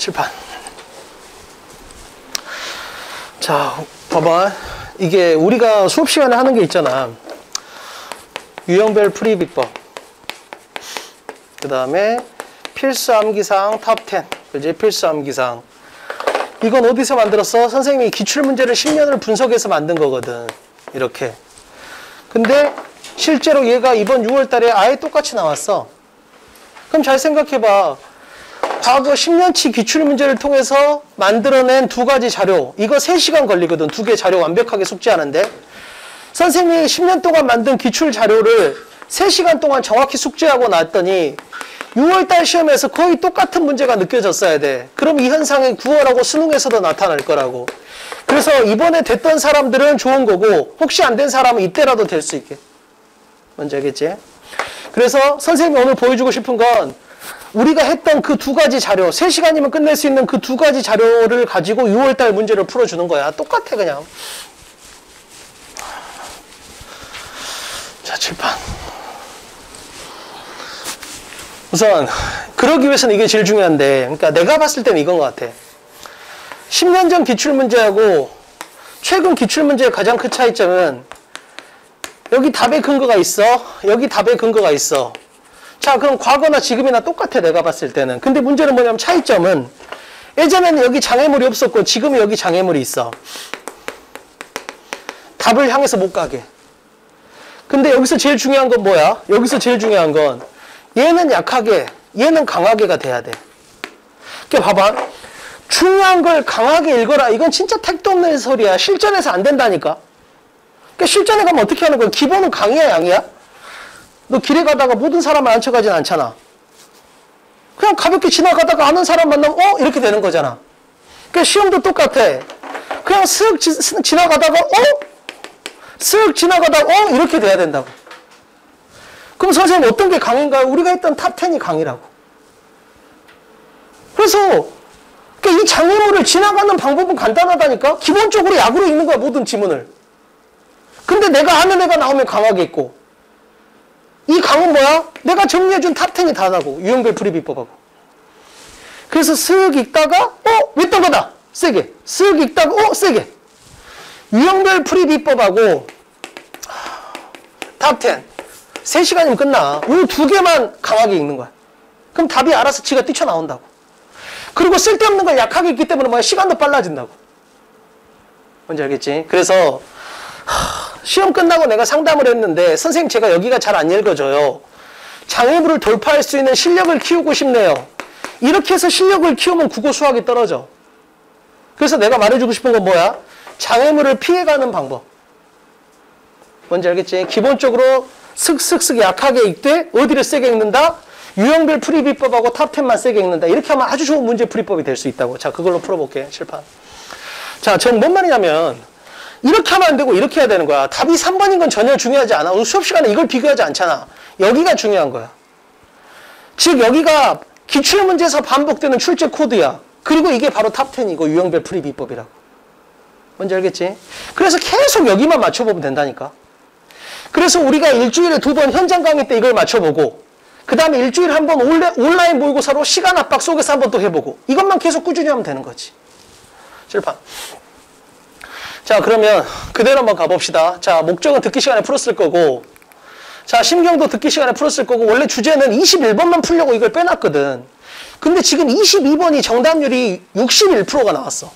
칠판. 자, 봐봐. 이게 우리가 수업 시간에 하는 게 있잖아. 유형별 풀이 비법. 그 다음에 필수 암기사항 탑 10. 그지? 필수 암기사항. 이건 어디서 만들었어? 선생님이 기출문제를 10년을 분석해서 만든 거거든. 이렇게. 근데 실제로 얘가 이번 6월 달에 아예 똑같이 나왔어. 그럼 잘 생각해봐. 과거 10년치 기출문제를 통해서 만들어낸 두 가지 자료. 이거 3시간 걸리거든. 두 개 자료 완벽하게 숙지하는데. 선생님이 10년 동안 만든 기출 자료를 3시간 동안 정확히 숙지하고 나왔더니 6월달 시험에서 거의 똑같은 문제가 느껴졌어야 돼. 그럼 이 현상이 9월하고 수능에서도 나타날 거라고. 그래서 이번에 됐던 사람들은 좋은 거고 혹시 안 된 사람은 이때라도 될 수 있게. 뭔지 알겠지? 그래서 선생님이 오늘 보여주고 싶은 건 우리가 했던 그 두 가지 자료, 3시간이면 끝낼 수 있는 그 두 가지 자료를 가지고 6월달 문제를 풀어주는 거야. 똑같아 그냥. 자, 칠판. 우선 그러기 위해서는 이게 제일 중요한데, 그러니까 내가 봤을 때는 이건 것 같아. 10년 전 기출문제하고 최근 기출문제의 가장 큰 차이점은 여기 답의 근거가 있어. 여기 답의 근거가 있어. 자, 그럼 과거나 지금이나 똑같아, 내가 봤을 때는. 근데 문제는 뭐냐면 차이점은 예전에는 여기 장애물이 없었고 지금은 여기 장애물이 있어. 답을 향해서 못 가게. 근데 여기서 제일 중요한 건 뭐야? 여기서 제일 중요한 건 얘는 약하게, 얘는 강하게가 돼야 돼. 그러니까 봐봐. 중요한 걸 강하게 읽어라. 이건 진짜 택도 없는 소리야. 실전에서 안 된다니까. 그러니까 실전에 가면 어떻게 하는 거야? 기본은 강이야, 양이야? 너 길에 가다가 모든 사람을 앉혀가진 않잖아. 그냥 가볍게 지나가다가 아는 사람 만나면 이렇게 되는 거잖아. 그러니까 시험도 똑같아. 그냥 쓱 지나가다가 쓱 지나가다가 이렇게 돼야 된다고. 그럼 선생님 어떤 게 강인가요? 우리가 했던 탑 10이 강이라고. 그래서 그러니까 이 장애물을 지나가는 방법은 간단하다니까. 기본적으로 약으로 읽는 거야, 모든 지문을. 근데 내가 아는 애가 나오면 강하게 읽고, 이 강은 뭐야? 내가 정리해준 탑 10이 다르다고. 유형별 풀이 비법하고. 그래서 쓱 읽다가 윗던 거다. 세게. 쓱 읽다가 세게. 유형별 풀이 비법하고 탑 10. 3시간이면 끝나. 이 두 개만 강하게 읽는 거야. 그럼 답이 알아서 지가 뛰쳐나온다고. 그리고 쓸데없는 걸 약하게 읽기 때문에 뭐야? 시간도 빨라진다고. 뭔지 알겠지? 그래서 시험 끝나고 내가 상담을 했는데 선생님 제가 여기가 잘 안 읽어져요. 장애물을 돌파할 수 있는 실력을 키우고 싶네요. 이렇게 해서 실력을 키우면 국어 수학이 떨어져. 그래서 내가 말해주고 싶은 건 뭐야? 장애물을 피해가는 방법. 뭔지 알겠지? 기본적으로 슥슥슥 약하게 읽되 어디를 세게 읽는다? 유형별 풀이 비법하고 탑 10만 세게 읽는다. 이렇게 하면 아주 좋은 문제 풀이법이 될 수 있다고. 자, 그걸로 풀어볼게. 칠판. 자, 전 뭔 말이냐면 이렇게 하면 안 되고 이렇게 해야 되는 거야. 답이 3번인 건 전혀 중요하지 않아. 수업 시간에 이걸 비교하지 않잖아. 여기가 중요한 거야. 즉 여기가 기출문제에서 반복되는 출제 코드야. 그리고 이게 바로 탑 10이고 유형별 풀이 비법이라고. 뭔지 알겠지? 그래서 계속 여기만 맞춰보면 된다니까. 그래서 우리가 일주일에 2번 현장 강의 때 이걸 맞춰보고 그 다음에 일주일에 한 번 온라인 모의고사로 시간 압박 속에서 한 번 또 해보고 이것만 계속 꾸준히 하면 되는 거지. 칠판. 자, 그러면 그대로 한번 가봅시다. 자, 목적은 듣기 시간에 풀었을 거고, 자, 심경도 듣기 시간에 풀었을 거고, 원래 주제는 21번만 풀려고 이걸 빼놨거든. 근데 지금 22번이 정답률이 61%가 나왔어.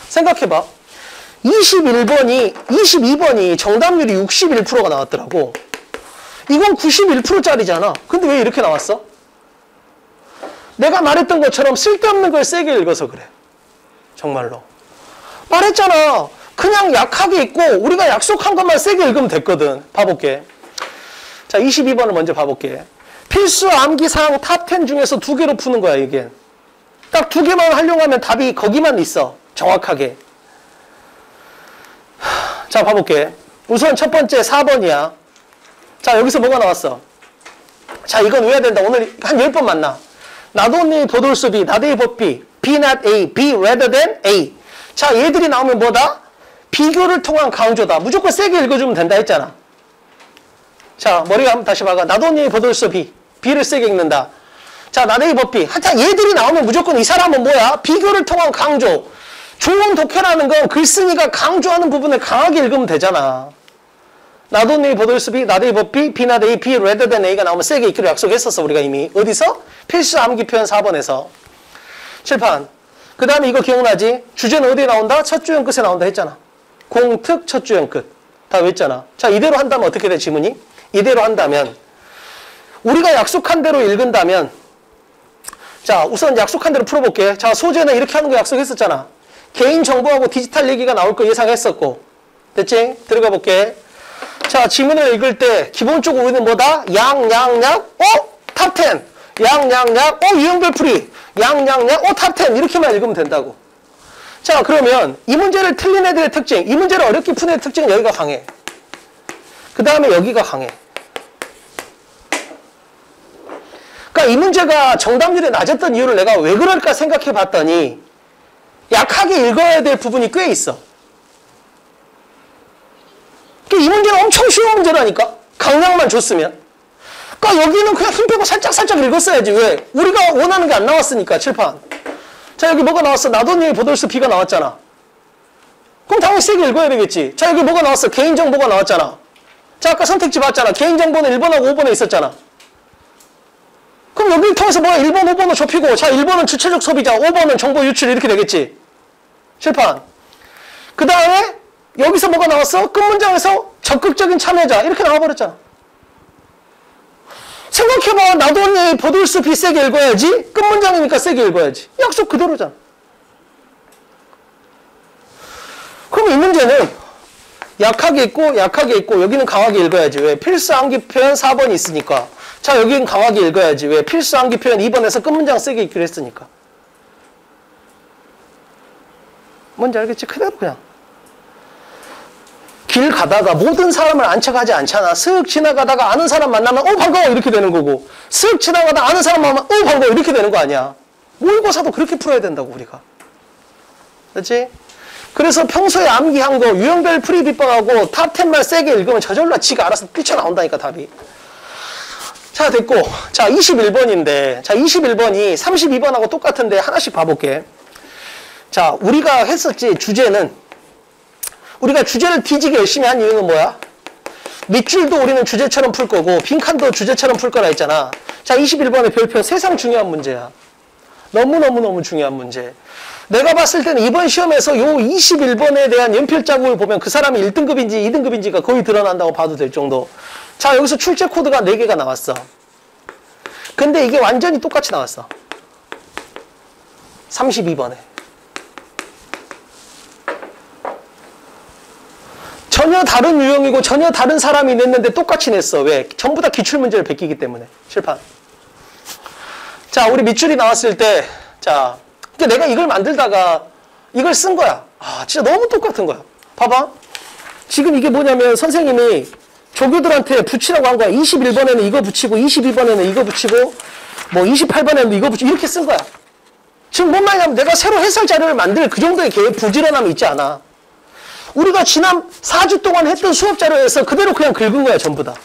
생각해봐. 22번이 정답률이 61%가 나왔더라고. 이건 91%짜리잖아. 근데 왜 이렇게 나왔어? 내가 말했던 것처럼 쓸데없는 걸 세게 읽어서 그래. 정말로. 말했잖아. 그냥 약하게 읽고 우리가 약속한 것만 세게 읽으면 됐거든. 봐볼게. 자, 22번을 먼저 봐볼게. 필수 암기사항 탑 10 중에서 2개로 푸는 거야, 이게. 딱 2개만 활용하면 답이 거기만 있어. 정확하게. 자, 봐볼게. 우선 첫 번째 4번이야. 자, 여기서 뭐가 나왔어? 자, 이건 외워야 된다. 오늘 한 10번 만나. 나도 언니 보돌수 B, 나대의 법 B, B not A, B rather than A. 자, 얘들이 나오면 뭐다? 비교를 통한 강조다. 무조건 세게 읽어주면 된다 했잖아. 자, 머리가 한번 다시 박아. 나도 언니 보돌수 B, B를 세게 읽는다. 자, 나대기 법비. 하여튼 얘들이 나오면 무조건 이 사람은 뭐야? 비교를 통한 강조. 좋은 독해라는 건 글쓴이가 강조하는 부분을 강하게 읽으면 되잖아. 나도니 보돌수비, 나대기 법비, 비나대기, 비, rather than A가 나오면 세게 읽기로 약속했었어, 우리가 이미. 어디서? 필수 암기 표현 4번에서. 칠판. 그 다음에 이거 기억나지? 주제는 어디에 나온다? 첫 주연 끝에 나온다 했잖아. 공특 첫 주연 끝. 다 외웠잖아. 자, 이대로 한다면 어떻게 돼, 지문이? 이대로 한다면. 우리가 약속한 대로 읽은다면. 자, 우선 약속한 대로 풀어볼게. 자, 소재는 이렇게 하는 거 약속했었잖아. 개인정보하고 디지털 얘기가 나올 거 예상했었고. 됐지? 들어가 볼게. 자, 지문을 읽을 때 기본적으로 우리는 뭐다? 양, 탑 10. 양, 유형별 풀이. 양, 탑 10. 이렇게만 읽으면 된다고. 자, 그러면 이 문제를 틀린 애들의 특징, 이 문제를 어렵게 푸는 애의 특징은 여기가 강해. 그 다음에 여기가 강해. 그러니까 이 문제가 정답률이 낮았던 이유를 내가 왜 그럴까 생각해 봤더니 약하게 읽어야 될 부분이 꽤 있어. 이 문제는 엄청 쉬운 문제라니까. 강약만 줬으면. 그러니까 여기는 그냥 힘 빼고 살짝 읽었어야지. 왜? 우리가 원하는 게 안 나왔으니까. 칠판. 자, 여기 뭐가 나왔어? 나도니 보돌수 B가 나왔잖아. 그럼 당연히 세게 읽어야 되겠지. 자, 여기 뭐가 나왔어? 개인정보가 나왔잖아. 자, 아까 선택지 봤잖아. 개인정보는 1번하고 5번에 있었잖아. 그럼 여기를 통해서 뭐야? 1번, 5번은 좁히고, 자, 1번은 주체적 소비자, 5번은 정보 유출 이렇게 되겠지. 칠판. 그 다음에 여기서 뭐가 나왔어? 끝 문장에서 적극적인 참여자 이렇게 나와버렸잖아. 생각해봐. 나도니 보돌수 B 세게 읽어야지. 끝 문장이니까 세게 읽어야지. 약속 그대로잖아. 그럼 이 문제는 약하게 읽고 여기는 강하게 읽어야지. 왜? 필수 암기 표현 4번이 있으니까. 자, 여기는 강하게 읽어야지. 왜? 필수 암기 표현 2번에서 끝 문장 세게 읽기로 했으니까. 뭔지 알겠지? 그대로 그냥. 길 가다가 모든 사람을 안착하지 않잖아. 슥 지나가다가 아는 사람 만나면 반가워 이렇게 되는 거고, 슥 지나가다 아는 사람 만나면 반가워 이렇게 되는 거 아니야. 모의고사도 그렇게 풀어야 된다고 우리가. 그렇지? 그래서 평소에 암기한 거 유형별 풀이 비법하고 탑 10만 세게 읽으면 저절로 지가 알아서 뛰쳐나온다니까 답이. 자, 됐고. 자, 21번인데 자, 21번이 32번하고 똑같은데 하나씩 봐볼게. 자, 우리가 했었지. 우리가 주제를 뒤지게 열심히 한 이유는 뭐야? 밑줄도 우리는 주제처럼 풀 거고 빈칸도 주제처럼 풀 거라 했잖아. 자, 21번의 별표 세상 중요한 문제야. 너무너무 중요한 문제. 내가 봤을 때는 이번 시험에서 요 21번에 대한 연필 자국을 보면 그 사람이 1등급인지 2등급인지가 거의 드러난다고 봐도 될 정도. 자, 여기서 출제 코드가 4개가 나왔어. 근데 이게 완전히 똑같이 나왔어. 32번에. 전혀 다른 유형이고 전혀 다른 사람이 냈는데 똑같이 냈어. 왜? 전부 다 기출문제를 베끼기 때문에. 칠판. 자, 우리 밑줄이 나왔을 때, 자, 내가 이걸 만들다가 이걸 쓴 거야. 아, 진짜 너무 똑같은 거야. 봐봐. 지금 이게 뭐냐면 선생님이 조교들한테 붙이라고 한 거야. 21번에는 이거 붙이고 22번에는 이거 붙이고 뭐 28번에는 이거 붙이고 이렇게 쓴 거야. 지금 뭔 말이냐면 내가 새로 해설 자료를 만들 그 정도의 부지런함이 있지 않아. 우리가 지난 4주 동안 했던 수업 자료에서 그대로 그냥 긁은 거야, 전부 다.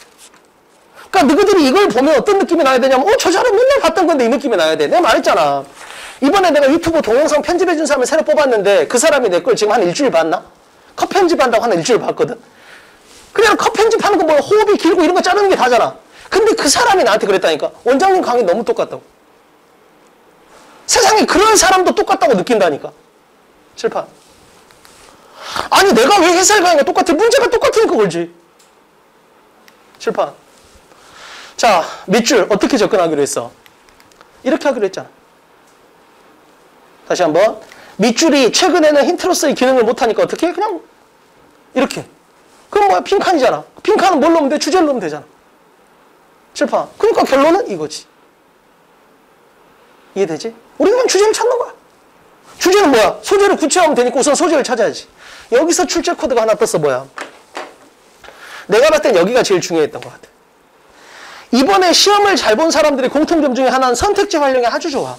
그러니까 너희들이 이걸 보면 어떤 느낌이 나야 되냐면 저 자료 맨날 봤던 건데 이 느낌이 나야 돼. 내가 말했잖아. 이번에 내가 유튜브 동영상 편집해준 사람을 새로 뽑았는데 그 사람이 내 걸 지금 한 일주일 봤나? 컷 편집한다고 한 일주일 봤거든. 그냥 컷 편집하는 거 뭐 호흡이 길고 이런 거 자르는 게 다잖아. 근데 그 사람이 나한테 그랬다니까. 원장님 강의 너무 똑같다고. 세상에 그런 사람도 똑같다고 느낀다니까. 칠판. 아니 내가 왜 해설 강의가 똑같아? 문제가 똑같으니까 그러지. 칠판. 자, 밑줄 어떻게 접근하기로 했어? 이렇게 하기로 했잖아. 다시 한번. 밑줄이 최근에는 힌트로서의 기능을 못하니까 어떻게 해? 그냥 이렇게. 그럼 뭐야? 빈칸이잖아. 빈칸은 뭘 넣으면 돼? 주제를 넣으면 되잖아. 칠판. 그러니까 결론은 이거지. 이해되지? 우리는 그냥 주제를 찾는 거야. 주제는 뭐야? 소재를 구체화하면 되니까 우선 소재를 찾아야지. 여기서 출제 코드가 하나 떴어. 뭐야? 내가 봤을 땐 여기가 제일 중요했던 것 같아. 이번에 시험을 잘 본 사람들의 공통점 중에 하나는 선택지 활용이 아주 좋아.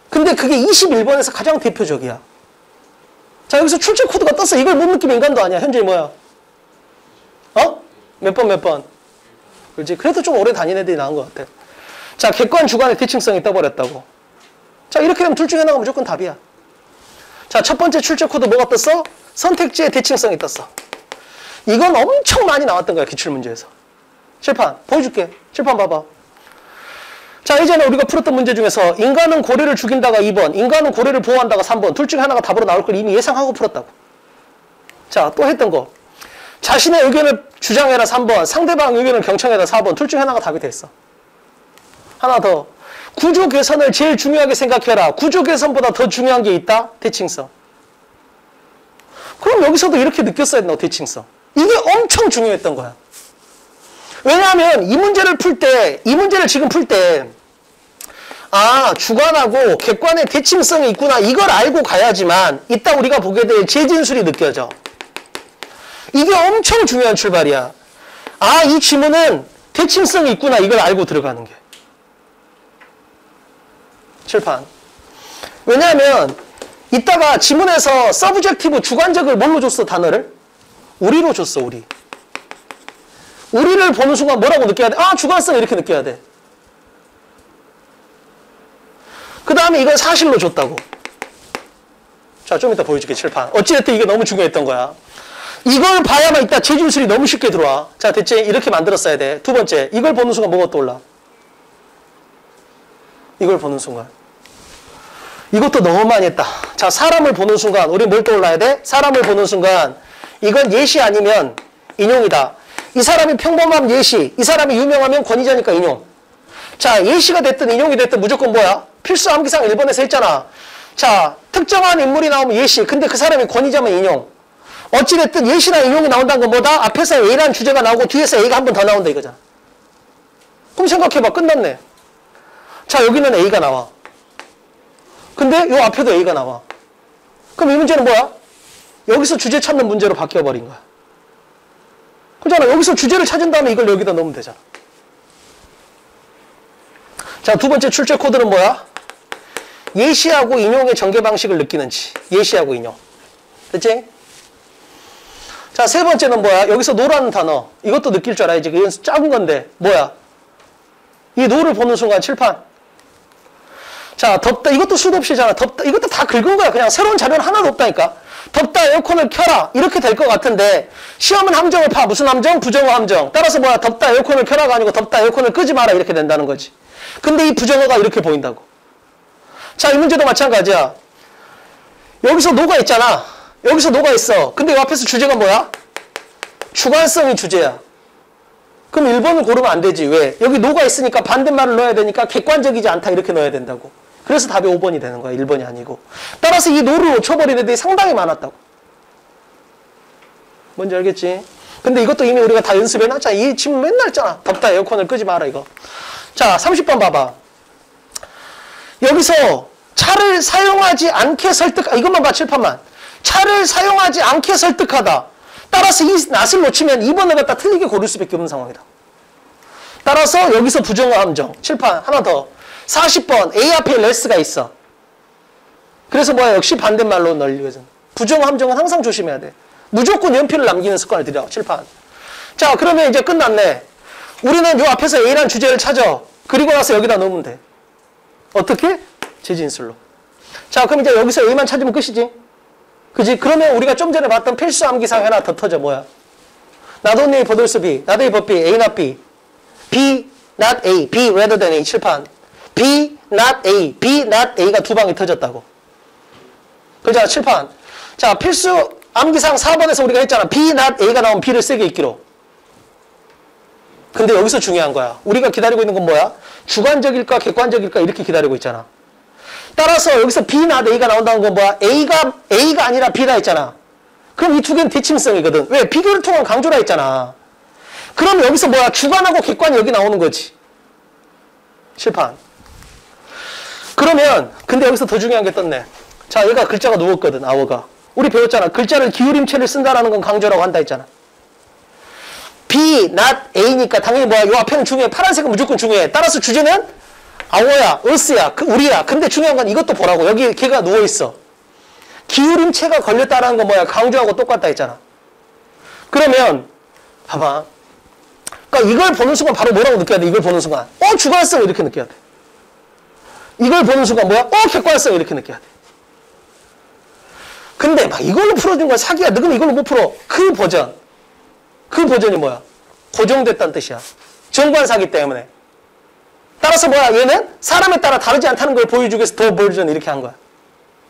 근데 그게 21번에서 가장 대표적이야. 자, 여기서 출제 코드가 떴어. 이걸 못 느끼면 인간도 아니야. 현재 뭐야? 몇 번? 그렇지? 그래도 좀 오래 다닌 애들이 나은 것 같아. 자, 객관 주관의 대칭성이 떠버렸다고. 자, 이렇게 되면 둘 중에 하나가 무조건 답이야. 자, 첫 번째 출제 코드 뭐가 떴어? 선택지의 대칭성이 떴어. 이건 엄청 많이 나왔던 거야, 기출문제에서. 칠판 보여줄게. 칠판 봐봐. 자, 이제는 우리가 풀었던 문제 중에서 인간은 고래를 죽인다가 2번, 인간은 고래를 보호한다가 3번, 둘 중에 하나가 답으로 나올 걸 이미 예상하고 풀었다고. 자, 또 했던 거. 자신의 의견을 주장해라 3번, 상대방 의견을 경청해라 4번, 둘 중에 하나가 답이 됐어. 하나 더. 구조 개선을 제일 중요하게 생각해라. 구조 개선보다 더 중요한 게 있다? 대칭성. 그럼 여기서도 이렇게 느꼈어야 된다고, 대칭성. 이게 엄청 중요했던 거야. 왜냐하면 이 문제를 풀 때, 이 문제를 지금 풀 때, 아, 주관하고 객관의 대칭성이 있구나, 이걸 알고 가야지만 이따 우리가 보게 될 재진술이 느껴져. 이게 엄청 중요한 출발이야. 아, 이 지문은 대칭성이 있구나, 이걸 알고 들어가는 게. 칠판. 왜냐하면 이따가 지문에서 서브젝티브 주관적을 뭘로 줬어, 단어를? 우리로 줬어, 우리. 우리를 보는 순간 뭐라고 느껴야 돼? 아, 주관성 이렇게 느껴야 돼. 그 다음에 이걸 사실로 줬다고. 자, 좀 이따 보여줄게, 칠판. 어찌됐든 이게 너무 중요했던 거야. 이걸 봐야만 이따 재진술이 너무 쉽게 들어와. 자, 대체 이렇게 만들었어야 돼. 두 번째, 이걸 보는 순간 뭐가 떠올라? 이걸 보는 순간. 이것도 너무 많이 했다. 자, 사람을 보는 순간 우리 뭘 떠올라야 돼? 사람을 보는 순간 이건 예시 아니면 인용이다. 이 사람이 평범한 예시, 이 사람이 유명하면 권위자니까 인용. 자, 예시가 됐든 인용이 됐든 무조건 뭐야? 필수 암기상 1번에서 했잖아. 자, 특정한 인물이 나오면 예시, 근데 그 사람이 권위자면 인용. 어찌됐든 예시나 인용이 나온다는 건 뭐다? 앞에서 A라는 주제가 나오고 뒤에서 A가 한 번 더 나온다 이거잖아. 그럼 생각해봐. 끝났네. 자, 여기는 A가 나와. 근데 요 앞에도 A가 나와. 그럼 이 문제는 뭐야? 여기서 주제 찾는 문제로 바뀌어버린 거야. 그렇잖아. 여기서 주제를 찾은 다음에 이걸 여기다 넣으면 되잖아. 자, 두 번째 출제 코드는 뭐야? 예시하고 인용의 전개 방식을 느끼는지. 예시하고 인용. 됐지? 자, 세 번째는 뭐야? 여기서 노라는 단어. 이것도 느낄 줄 알아야지. 이건 작은 건데. 뭐야? 이 노를 보는 순간 칠판. 자, 덥다. 이것도 수도 없이잖아. 덥다. 이것도 다 긁은 거야. 그냥 새로운 자료는 하나도 없다니까. 덥다. 에어컨을 켜라. 이렇게 될 것 같은데 시험은 함정을 파. 무슨 함정? 부정어 함정. 따라서 뭐야? 덥다. 에어컨을 켜라가 아니고 덥다. 에어컨을 끄지 마라. 이렇게 된다는 거지. 근데 이 부정어가 이렇게 보인다고. 자, 이 문제도 마찬가지야. 여기서 노가 있잖아. 여기서 노가 있어. 근데 이 앞에서 주제가 뭐야? 주관성이 주제야. 그럼 1번을 고르면 안 되지. 왜? 여기 노가 있으니까 반대말을 넣어야 되니까 객관적이지 않다 이렇게 넣어야 된다고. 그래서 답이 5번이 되는 거야. 1번이 아니고. 따라서 이 노를 놓쳐버린 애들이 상당히 많았다고. 뭔지 알겠지? 근데 이것도 이미 우리가 다 연습해놨잖아. 이 지금 맨날 있잖아. 덥다 에어컨을 끄지 마라 이거. 자, 30번 봐봐. 여기서 차를 사용하지 않게 이것만 봐. 칠판만. 차를 사용하지 않게 설득하다. 따라서 이 낫을 놓치면 2번을 갖다 틀리게 고를 수밖에 없는 상황이다. 따라서 여기서 부정어 함정. 칠판 하나 더. 40번 A 앞에 레스가 있어. 그래서 뭐야? 역시 반대말로 널리거든. 부정어 함정은 항상 조심해야 돼. 무조건 연필을 남기는 습관을 들여. 칠판. 자, 그러면 이제 끝났네. 우리는 요 앞에서 A라는 주제를 찾아. 그리고 나서 여기다 넣으면 돼. 어떻게? 재진술로. 자, 그럼 이제 여기서 A만 찾으면 끝이지. 그지? 그러면 우리가 좀 전에 봤던 필수 암기상 하나 더 터져. 뭐야? Not only A but also B. Not A but B. A not B. B not A. B rather than A. 칠판. B not A. B not A가 두 방이 터졌다고. 그죠? 칠판. 자, 필수 암기상 4번에서 우리가 했잖아. B not A가 나오면 B를 세게 읽기로. 근데 여기서 중요한 거야. 우리가 기다리고 있는 건 뭐야? 주관적일까 객관적일까 이렇게 기다리고 있잖아. 따라서 여기서 B not A가 나온다는 건 뭐야? A가 아니라 B다 했잖아. 그럼 이 두 개는 대칭성이거든. 왜? 비교를 통한 강조라 했잖아. 그럼 여기서 뭐야? 주관하고 객관이 여기 나오는 거지. 칠판. 그러면 근데 여기서 더 중요한 게 떴네. 자, 얘가 글자가 누웠거든. 아워가. 우리 배웠잖아. 글자를 기울임체를 쓴다라는 건 강조라고 한다 했잖아. B not A니까 당연히 뭐야? 요 앞에는 중요해. 파란색은 무조건 중요해. 따라서 주제는 아워야, 어스야, 우리야. 근데 중요한 건 이것도 보라고. 여기 걔가 누워있어. 기울임체가 걸렸다라는 건 뭐야? 강조하고 똑같다 했잖아. 그러면 봐봐. 그러니까 이걸 보는 순간 바로 뭐라고 느껴야 돼? 이걸 보는 순간. 주관성 이렇게 느껴야 돼. 이걸 보는 순간 뭐야? 객관성 이렇게 느껴야 돼. 근데 막 이걸로 풀어준 건 사기야. 너 그럼 이걸로 못 풀어. 그 버전이 뭐야? 고정됐다는 뜻이야. 정관사기 때문에. 따라서 뭐야? 얘는 사람에 따라 다르지 않다는 걸 보여주기 위해서 더 버전 이렇게 한 거야.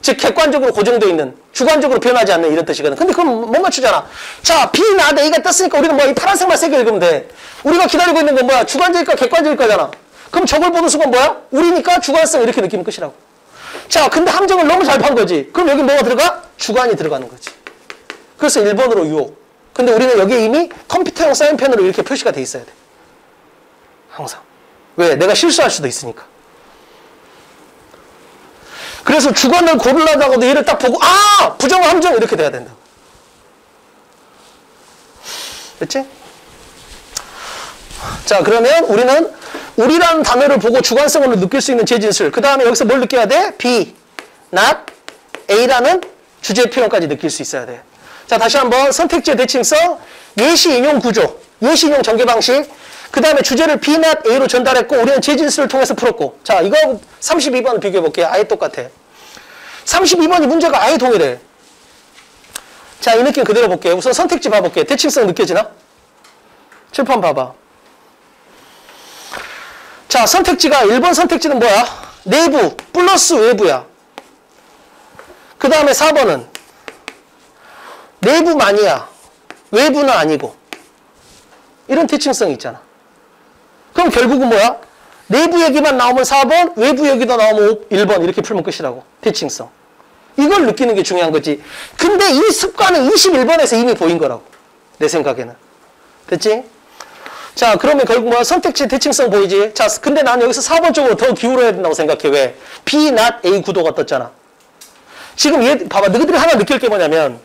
즉 객관적으로 고정되어 있는, 주관적으로 변하지 않는 이런 뜻이거든. 근데 그건 못 맞추잖아. 자, B, not, A가 떴으니까 우리는 이 파란색만 세게 읽으면 돼. 우리가 기다리고 있는 건 뭐야? 주관적일까 객관적일까잖아. 그럼 저걸 보는 순간 뭐야? 우리니까 주관성 이렇게 느끼면 끝이라고. 자, 근데 함정을 너무 잘 판 거지. 그럼 여기 뭐가 들어가? 주관이 들어가는 거지. 그래서 1번으로 유혹. 근데 우리는 여기에 이미 컴퓨터용 사인펜으로 이렇게 표시가 돼 있어야 돼. 항상. 왜? 내가 실수할 수도 있으니까. 그래서 주관을 고르려다가도 얘를 딱 보고 부정 함정 이렇게 돼야 된다. 됐지? 자, 그러면 우리는 우리라는 단어를 보고 주관성으로 느낄 수 있는 재진술. 그 다음에 여기서 뭘 느껴야 돼? B, not, A라는 주제 표현까지 느낄 수 있어야 돼. 자, 다시 한번 선택지의 대칭성, 예시 인용 구조, 예시 인용 전개 방식, 그 다음에 주제를 B, not, A로 전달했고 우리는 재진술을 통해서 풀었고. 자, 이거하고 32번 비교해볼게요. 아예 똑같아. 32번이 문제가 아예 동일해. 자, 이 느낌 그대로 볼게요. 우선 선택지 봐볼게요. 대칭성 느껴지나? 칠판 봐봐. 자, 선택지가 1번 선택지는 뭐야? 내부 플러스 외부야. 그 다음에 4번은 내부만이야. 외부는 아니고. 이런 대칭성이 있잖아. 그럼 결국은 뭐야? 내부 얘기만 나오면 4번, 외부 얘기도 나오면 1번 이렇게 풀면 끝이라고. 대칭성. 이걸 느끼는 게 중요한 거지. 근데 이 습관은 21번에서 이미 보인 거라고. 내 생각에는. 됐지? 자, 그러면 결국 뭐야? 선택지 대칭성 보이지? 자, 근데 난 여기서 4번 쪽으로 더 기울어야 된다고 생각해. 왜? B, not, A 구도가 떴잖아. 지금 얘, 봐봐. 너희들이 하나 느낄 게 뭐냐면,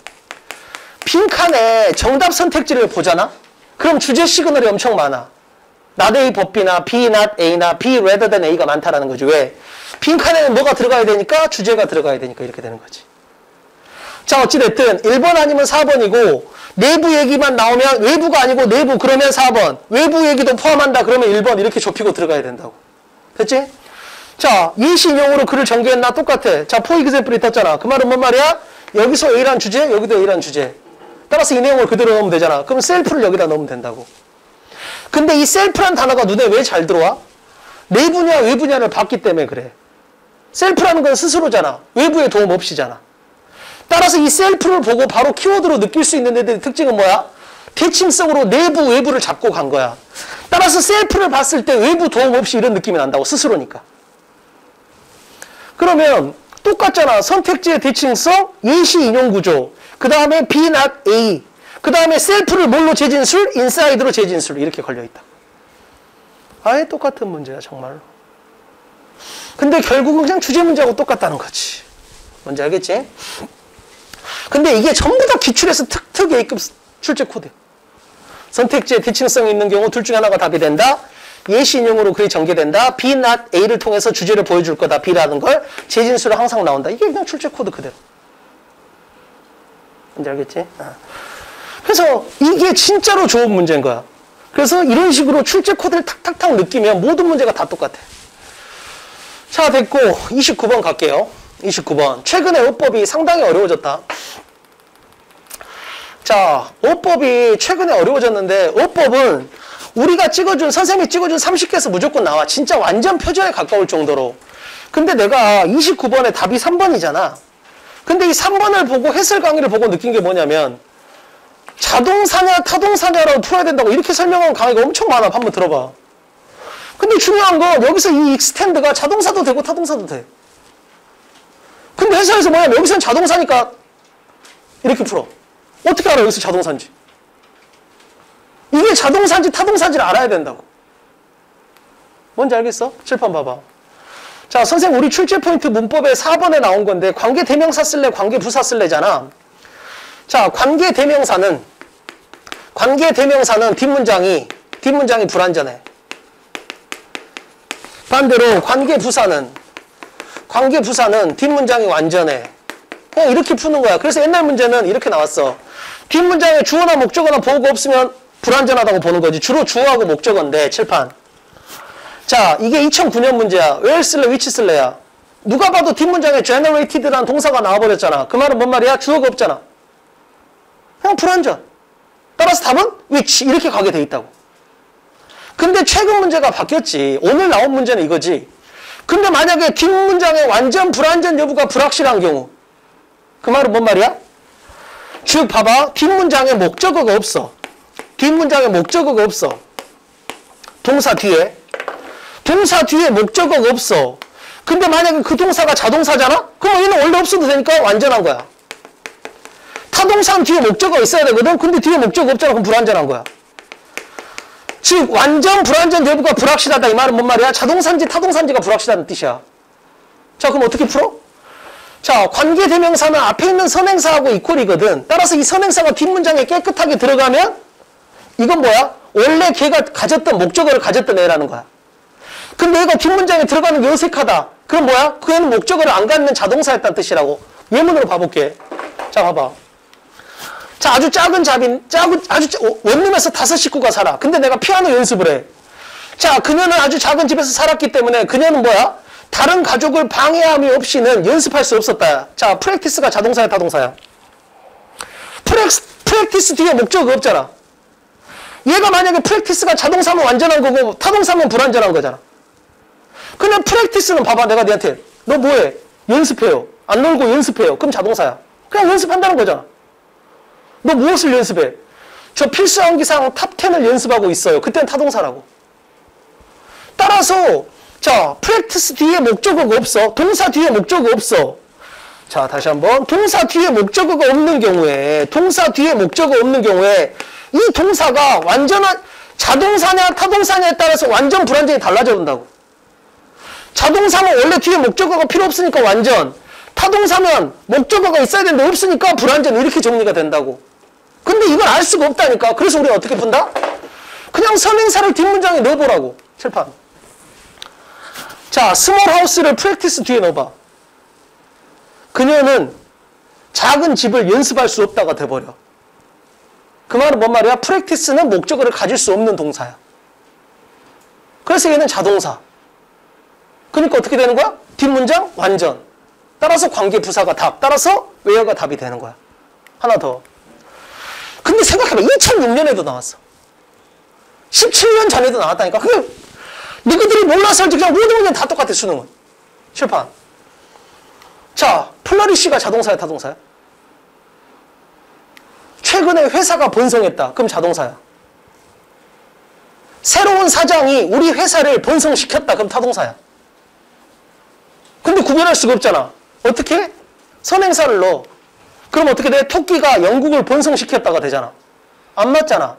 빈칸에 정답 선택지를 보잖아? 그럼 주제 시그널이 엄청 많아. not A 법비나 B, not A나 B rather than A가 많다라는 거지. 왜? 빈칸에는 뭐가 들어가야 되니까? 주제가 들어가야 되니까 이렇게 되는 거지. 자, 어찌됐든 1번 아니면 4번이고 내부 얘기만 나오면 외부가 아니고 내부 그러면 4번. 외부 얘기도 포함한다 그러면 1번 이렇게 좁히고 들어가야 된다고. 됐지? 자, 예시 인용으로 글을 전개했나? 똑같아. 자, for example이 떴잖아. 그 말은 뭔 말이야? 여기서 A란 주제, 여기도 A란 주제. 따라서 이 내용을 그대로 넣으면 되잖아. 그럼 셀프를 여기다 넣으면 된다고. 근데 이 셀프란 단어가 눈에 왜 잘 들어와? 내부냐 외부냐를 봤기 때문에 그래. 셀프라는 건 스스로잖아. 외부의 도움 없이잖아. 따라서 이 셀프를 보고 바로 키워드로 느낄 수 있는 애들의 특징은 뭐야? 대칭성으로 내부, 외부를 잡고 간 거야. 따라서 셀프를 봤을 때 외부 도움 없이 이런 느낌이 난다고. 스스로니까. 그러면 똑같잖아. 선택지의 대칭성, 예시 인용 구조, 그 다음에 B, not A, 그 다음에 셀프를 뭘로 재진술? 인사이드로 재진술. 이렇게 걸려있다. 아예 똑같은 문제야 정말로. 근데 결국은 그냥 주제 문제하고 똑같다는 거지. 뭔지 알겠지? 근데 이게 전부 다 기출에서 특특 A급 출제 코드. 선택지에 대칭성이 있는 경우 둘 중에 하나가 답이 된다. 예시 인용으로 글이 전개된다. B, not A를 통해서 주제를 보여줄 거다. B라는 걸. 재진수로 항상 나온다. 이게 그냥 출제 코드 그대로. 뭔지 알겠지? 그래서 이게 진짜로 좋은 문제인 거야. 그래서 이런 식으로 출제 코드를 탁탁탁 느끼면 모든 문제가 다 똑같아. 자, 됐고 29번 갈게요. 29번. 최근에 어법이 상당히 어려워졌다. 자, 어법이 최근에 어려워졌는데 어법은 우리가 선생님이 찍어준 30개에서 무조건 나와. 진짜 완전 표절에 가까울 정도로. 근데 내가 29번에 답이 3번이잖아. 근데 이 3번을 보고 해설 강의를 보고 느낀 게 뭐냐면 자동사냐 타동사냐라고 풀어야 된다고 이렇게 설명한 강의가 엄청 많아. 한번 들어봐. 근데 중요한 건 여기서 이 익스텐드가 자동사도 되고 타동사도 돼. 근데 해설에서 뭐냐면 여기서는 자동사니까 이렇게 풀어. 어떻게 알아 여기서 자동사인지. 이게 자동사인지 타동사인지를 알아야 된다고. 뭔지 알겠어? 칠판 봐봐. 자, 선생님 우리 출제 포인트 문법에 4번에 나온 건데 관계 대명사 쓸래 관계 부사 쓸래잖아. 자, 관계 대명사는 뒷문장이 불완전해. 반대로 관계 부사는 뒷문장이 완전해. 그냥 이렇게 푸는 거야. 그래서 옛날 문제는 이렇게 나왔어. 뒷문장에 주어나 목적어나 보호가 없으면 불완전하다고 보는 거지. 주로 주어하고 목적어인데 칠판. 자, 이게 2009년 문제야. where 쓸래, which 쓸래야. 누가 봐도 뒷문장에 generated라는 동사가 나와버렸잖아. 그 말은 뭔 말이야? 주어가 없잖아. 그냥 불완전. 따라서 답은 which 이렇게 가게 돼 있다고. 근데 최근 문제가 바뀌었지. 오늘 나온 문제는 이거지. 근데 만약에 뒷문장에 완전 불완전 여부가 불확실한 경우 그 말은 뭔 말이야? 즉 봐봐. 뒷문장에 목적어가 없어. 뒷문장에 목적어가 없어. 동사 뒤에 목적어가 없어. 근데 만약에 그 동사가 자동사잖아? 그럼 얘는 원래 없어도 되니까 완전한 거야. 타동사는 뒤에 목적어가 있어야 되거든? 근데 뒤에 목적어 없잖아. 그럼 불완전한 거야. 즉 완전 불완전 여부가 불확실하다. 이 말은 뭔 말이야? 자동사인지 타동사인지가 불확실하다는 뜻이야. 자, 그럼 어떻게 풀어? 자, 관계대명사는 앞에 있는 선행사하고 이퀄이거든. 따라서 이 선행사가 뒷문장에 깨끗하게 들어가면 이건 뭐야? 원래 걔가 가졌던 목적어를 가졌던 애라는 거야. 근데 얘가 뒷문장에 들어가는 게 어색하다. 그럼 뭐야? 그 애는 목적어를 안 갖는 자동사였다는 뜻이라고. 예문으로 봐볼게. 자, 봐봐. 자, 아주 작은 원룸에서 5 식구가 살아. 근데 내가 피아노 연습을 해. 자, 그녀는 아주 작은 집에서 살았기 때문에 그녀는 뭐야? 다른 가족을 방해함이 없이는 연습할 수 없었다. 자, 프랙티스가 자동사야, 타동사야? 프랙티스 뒤에 목적어 없잖아. 얘가 만약에 프랙티스가 자동사면 완전한 거고 타동사면 불완전한 거잖아. 그냥 프랙티스는 봐봐. 내가 니한테 너 뭐해? 연습해요. 안 놀고 연습해요. 그럼 자동사야. 그냥 연습한다는 거잖아. 너 무엇을 연습해? 저 필수 암기사항 탑 10을 연습하고 있어요. 그때는 타동사라고. 따라서 자, 프랙티스 뒤에 목적어가 없어. 동사 뒤에 목적어 없어. 자, 다시 한번. 동사 뒤에 목적어가 없는 경우에 이 동사가 완전한 자동사냐 타동사냐에 따라서 완전 불완전히 달라져 본다고. 자동사면 원래 뒤에 목적어가 필요 없으니까 완전. 타동사면 목적어가 있어야 되는데 없으니까 불완전 이렇게 정리가 된다고. 근데 이걸 알 수가 없다니까. 그래서 우리가 어떻게 푼다? 그냥 선행사를 뒷문장에 넣어보라고. 칠판. 자, 스몰 하우스를 프랙티스 뒤에 넣어봐. 그녀는 작은 집을 연습할 수 없다가 돼버려. 그 말은 뭔 말이야? 프랙티스는 목적어를 가질 수 없는 동사야. 그래서 얘는 자동사. 그러니까 어떻게 되는 거야? 뒷문장 완전. 따라서 관계부사가 답. 따라서 where가 답이 되는 거야. 하나 더. 근데 생각해봐. 2006년에도 나왔어. 17년 전에도 나왔다니까. 그게 너희들이 몰라서 할지 그냥 모든 문제는 다 똑같아. 수능은. 칠판. 자, 플러리쉬가 자동사야, 타동사야? 최근에 회사가 번성했다. 그럼 자동사야. 새로운 사장이 우리 회사를 번성시켰다. 그럼 타동사야. 근데 구별할 수가 없잖아. 어떻게? 선행사를 넣어. 그럼 어떻게 돼? 토끼가 영국을 번성시켰다가 되잖아. 안 맞잖아.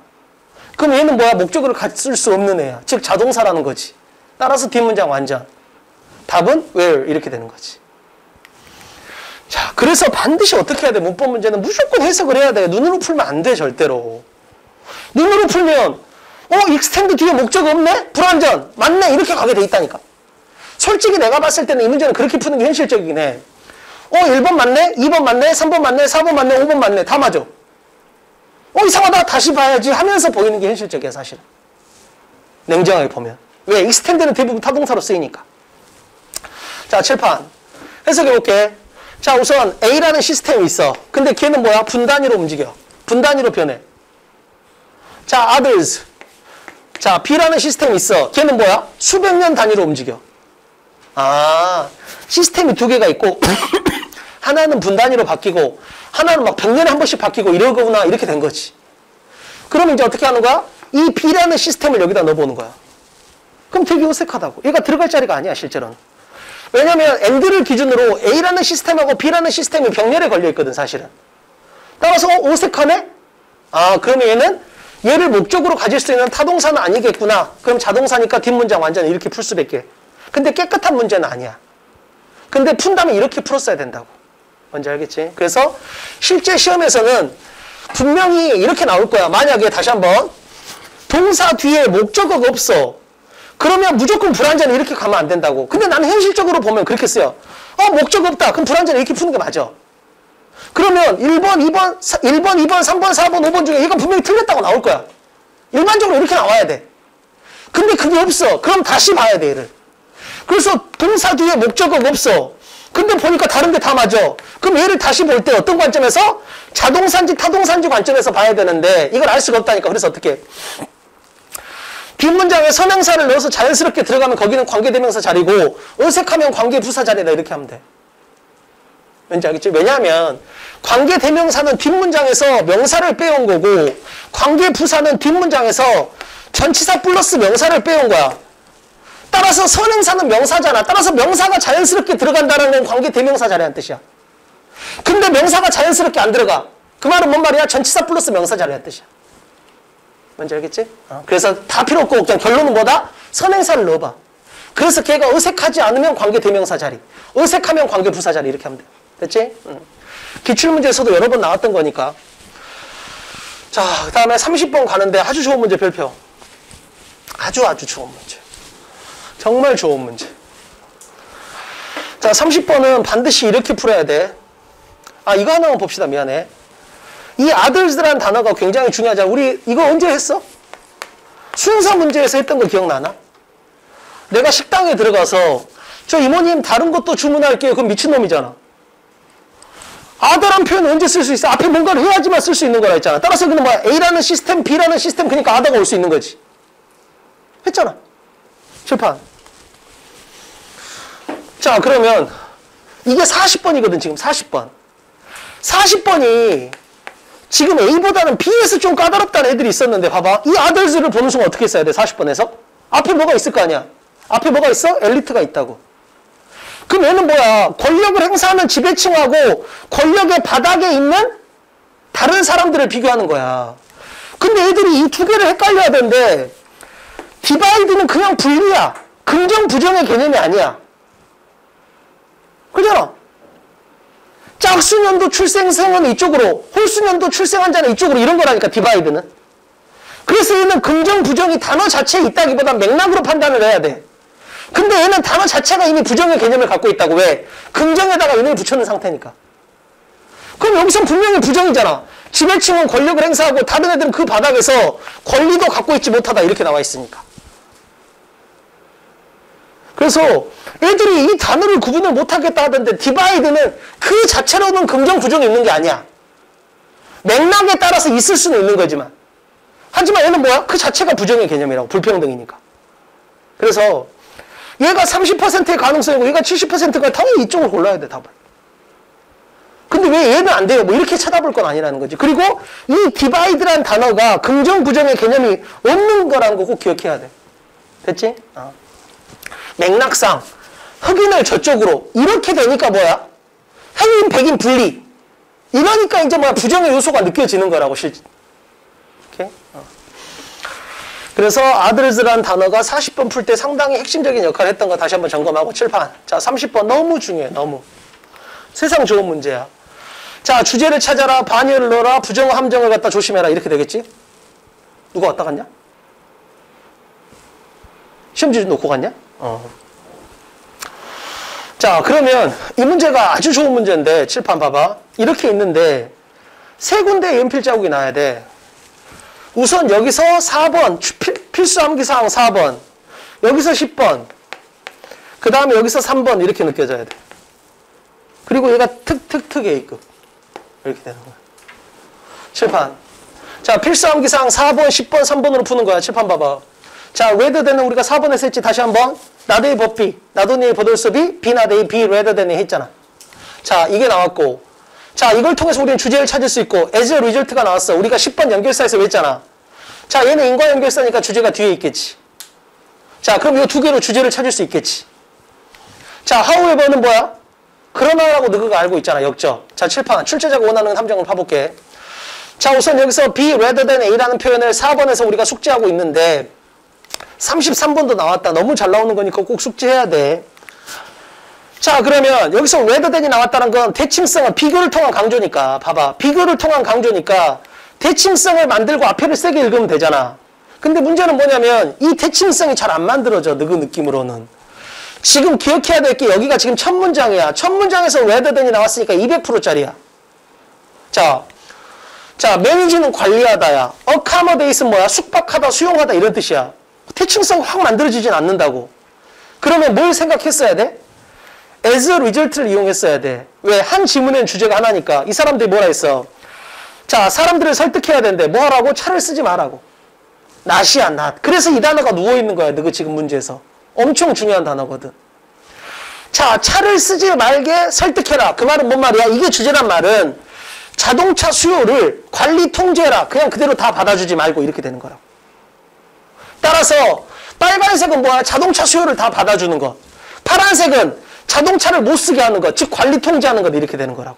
그럼 얘는 뭐야? 목적어를 갖을 수 없는 애야. 즉 자동사라는 거지. 따라서 뒷문장 완전. 답은 where 이렇게 되는 거지. 자, 그래서 반드시 어떻게 해야 돼? 문법 문제는 무조건 해석을 해야 돼. 눈으로 풀면 안 돼, 절대로. 눈으로 풀면 extend 뒤에 목적어 없네? 불완전. 맞네? 이렇게 가게 돼 있다니까. 솔직히 내가 봤을 때는 이 문제는 그렇게 푸는 게 현실적이긴 해. 1번 맞네? 2번 맞네? 3번 맞네? 4번 맞네? 5번 맞네? 다 맞아. 이상하다. 다시 봐야지 하면서 보이는 게 현실적이야, 사실은. 냉정하게 보면. 왜? extend는 대부분 타동사로 쓰이니까. 자, 칠판. 해석해볼게. 자, 우선 A라는 시스템이 있어. 근데 걔는 뭐야? 분단위로 움직여. 분단위로 변해. 자, others. 자, B라는 시스템이 있어. 걔는 뭐야? 수백 년 단위로 움직여. 아, 시스템이 두 개가 있고 하나는 분단위로 바뀌고 하나는 막 100년에 한 번씩 바뀌고 이러거나 이렇게 된 거지. 그러면 이제 어떻게 하는 거야? 이 B라는 시스템을 여기다 넣어보는 거야. 그럼 되게 어색하다고. 얘가 들어갈 자리가 아니야, 실제로는. 왜냐면 and를 기준으로 A라는 시스템하고 B라는 시스템이 병렬에 걸려있거든, 사실은. 따라서 어색하네? 아, 그러면 얘를 목적으로 가질 수 있는 타동사는 아니겠구나. 그럼 자동사니까 뒷문장 완전 이렇게 풀 수밖에. 근데 깨끗한 문제는 아니야. 근데 푼다면 이렇게 풀었어야 된다고. 뭔지 알겠지? 그래서 실제 시험에서는 분명히 이렇게 나올 거야. 만약에 다시 한번 동사 뒤에 목적어가 없어. 그러면 무조건 불완전 이렇게 가면 안 된다고. 근데 나는 현실적으로 보면 그렇게 써요. 목적 없다. 그럼 불완전 이렇게 푸는 게 맞아. 그러면 1번, 2번, 3번, 4번, 5번 중에 얘가 분명히 틀렸다고 나올 거야. 일반적으로 이렇게 나와야 돼. 근데 그게 없어. 그럼 다시 봐야 돼, 얘를. 그래서 동사 뒤에 목적어가 없어. 근데 보니까 다른 게 다 맞아. 그럼 얘를 다시 볼 때 어떤 관점에서? 자동사인지 타동사인지 관점에서 봐야 되는데 이걸 알 수가 없다니까. 그래서 어떻게? 뒷문장에 선행사를 넣어서 자연스럽게 들어가면 거기는 관계대명사 자리고 어색하면 관계부사 자리다 이렇게 하면 돼. 왠지 알겠지? 왜냐하면 관계대명사는 뒷문장에서 명사를 빼온 거고 관계부사는 뒷문장에서 전치사 플러스 명사를 빼온 거야. 따라서 선행사는 명사잖아. 따라서 명사가 자연스럽게 들어간다는 건 관계대명사 자리라는 뜻이야. 근데 명사가 자연스럽게 안 들어가. 그 말은 뭔 말이야? 전치사 플러스 명사 자리라는 뜻이야. 뭔지 알겠지? 그래서 다 필요 없고 그냥 결론은 뭐다? 선행사를 넣어봐. 그래서 걔가 어색하지 않으면 관계대명사 자리, 어색하면 관계부사 자리 이렇게 하면 돼. 됐지? 기출문제에서도 여러 번 나왔던 거니까. 자, 그 다음에 30번 가는데 아주 좋은 문제 별표. 아주 좋은 문제. 정말 좋은 문제. 자, 30번은 반드시 이렇게 풀어야 돼. 아, 이거 하나만 봅시다. 미안해. 이 others라는 단어가 굉장히 중요하잖아. 우리 이거 언제 했어? 순서 문제에서 했던 거 기억나나? 내가 식당에 들어가서 저 이모님 다른 것도 주문할게요. 그럼 미친놈이잖아. other란 표현은 언제 쓸 수 있어? 앞에 뭔가를 해야지만 쓸 수 있는 거라 했잖아. 따라서 그는 뭐야? A라는 시스템, B라는 시스템, 그러니까 other가 올 수 있는 거지. 했잖아. 칠판. 자, 그러면 이게 40번이거든, 지금 40번. 40번이 지금 A보다는 B에서 좀 까다롭다는 애들이 있었는데 봐봐. 이 others를 보는 순간 어떻게 써야 돼? 40번에서? 앞에 뭐가 있을 거 아니야? 앞에 뭐가 있어? 엘리트가 있다고. 그럼 얘는 뭐야? 권력을 행사하는 지배층하고 권력의 바닥에 있는 다른 사람들을 비교하는 거야. 근데 애들이 이 두 개를 헷갈려야 되는데 디바이드는 그냥 분리야. 긍정, 부정의 개념이 아니야. 그잖아. 짝수년도 출생생은 이쪽으로, 홀수년도 출생한 자는 이쪽으로 이런 거라니까, 디바이드는. 그래서 얘는 긍정, 부정이 단어 자체에 있다기보다 맥락으로 판단을 해야 돼. 근데 얘는 단어 자체가 이미 부정의 개념을 갖고 있다고. 왜? 긍정에다가 인을 붙여놓은 상태니까. 그럼 여기선 분명히 부정이잖아. 지배층은 권력을 행사하고 다른 애들은 그 바닥에서 권리도 갖고 있지 못하다 이렇게 나와 있으니까. 그래서 애들이 이 단어를 구분을 못하겠다 하던데 디바이드는 그 자체로는 긍정, 부정이 있는 게 아니야. 맥락에 따라서 있을 수는 있는 거지만. 하지만 얘는 뭐야? 그 자체가 부정의 개념이라고. 불평등이니까. 그래서 얘가 30%의 가능성이고 얘가 70%가 당연히 이쪽을 골라야 돼, 답을. 근데 왜 얘는 안 돼요? 뭐 이렇게 쳐다볼 건 아니라는 거지. 그리고 이 디바이드란 단어가 긍정, 부정의 개념이 없는 거라는 거 꼭 기억해야 돼. 됐지? 맥락상 흑인을 저쪽으로 이렇게 되니까 뭐야? 흑인, 백인 분리. 이러니까 이제 뭐야? 부정의 요소가 느껴지는 거라고 실제. 오케이? 그래서 others라는 단어가 40번 풀 때 상당히 핵심적인 역할을 했던 거 다시 한번 점검하고 칠판. 자, 30번 너무 중요해. 너무. 세상 좋은 문제야. 자, 주제를 찾아라. 반열을 넣어라. 부정어 함정을 갖다 조심해라. 이렇게 되겠지? 누가 왔다 갔냐? 시험지 놓고 갔냐? 자, 그러면 이 문제가 아주 좋은 문제인데 칠판 봐봐. 이렇게 있는데 세 군데의 연필 자국이 나야 돼. 우선 여기서 4번 필수 암기사항 4번, 여기서 10번, 그 다음에 여기서 3번 이렇게 느껴져야 돼. 그리고 얘가 특 A급 이렇게 되는 거야. 칠판. 자, 필수 암기사항 4번, 10번, 3번으로 푸는 거야. 칠판 봐봐. 자, rather than은 우리가 4번에서 했지. 다시 한번. not A but B. not only but also B. B not A, B rather than A 했잖아. 자, 이게 나왔고. 자, 이걸 통해서 우리는 주제를 찾을 수 있고 as a result가 나왔어. 우리가 10번 연결사에서 했잖아. 자, 얘는 인과 연결사니까 주제가 뒤에 있겠지. 자, 그럼 이 두 개로 주제를 찾을 수 있겠지. 자, however는 뭐야? 그러나라고 너가 알고 있잖아. 역적. 자, 칠판. 출제자가 원하는 함정을 파볼게. 자, 우선 여기서 B rather than A라는 표현을 4번에서 우리가 숙지하고 있는데 33번도 나왔다. 너무 잘 나오는 거니까 꼭 숙지해야 돼. 자, 그러면 여기서 rather than이 나왔다는 건 대칭성은 비교를 통한 강조니까. 봐봐. 비교를 통한 강조니까 대칭성을 만들고 앞에를 세게 읽으면 되잖아. 근데 문제는 뭐냐면 이 대칭성이 잘 안 만들어져. 그 느낌으로는. 지금 기억해야 될 게 여기가 지금 첫 문장이야. 첫 문장에서 rather than이 나왔으니까 200%짜리야. 자, 자, 매니지는 관리하다야. accommodate는 뭐야? 숙박하다, 수용하다 이런 뜻이야. 대칭성 확 만들어지진 않는다고. 그러면 뭘 생각했어야 돼? as a result를 이용했어야 돼. 왜? 한 지문엔 주제가 하나니까. 이 사람들이 뭐라 했어? 자, 사람들을 설득해야 되는데 뭐 하라고? 차를 쓰지 말라고. not이야, not. 그래서 이 단어가 누워있는 거야, 너그 지금 문제에서. 엄청 중요한 단어거든. 자, 차를 쓰지 말게 설득해라. 그 말은 뭔 말이야? 이게 주제란 말은 자동차 수요를 관리 통제해라. 그냥 그대로 다 받아주지 말고 이렇게 되는 거라고. 따라서 빨간색은 뭐야? 자동차 수요를 다 받아주는 거. 파란색은 자동차를 못 쓰게 하는 거. 즉 관리 통제하는 거 이렇게 되는 거라고.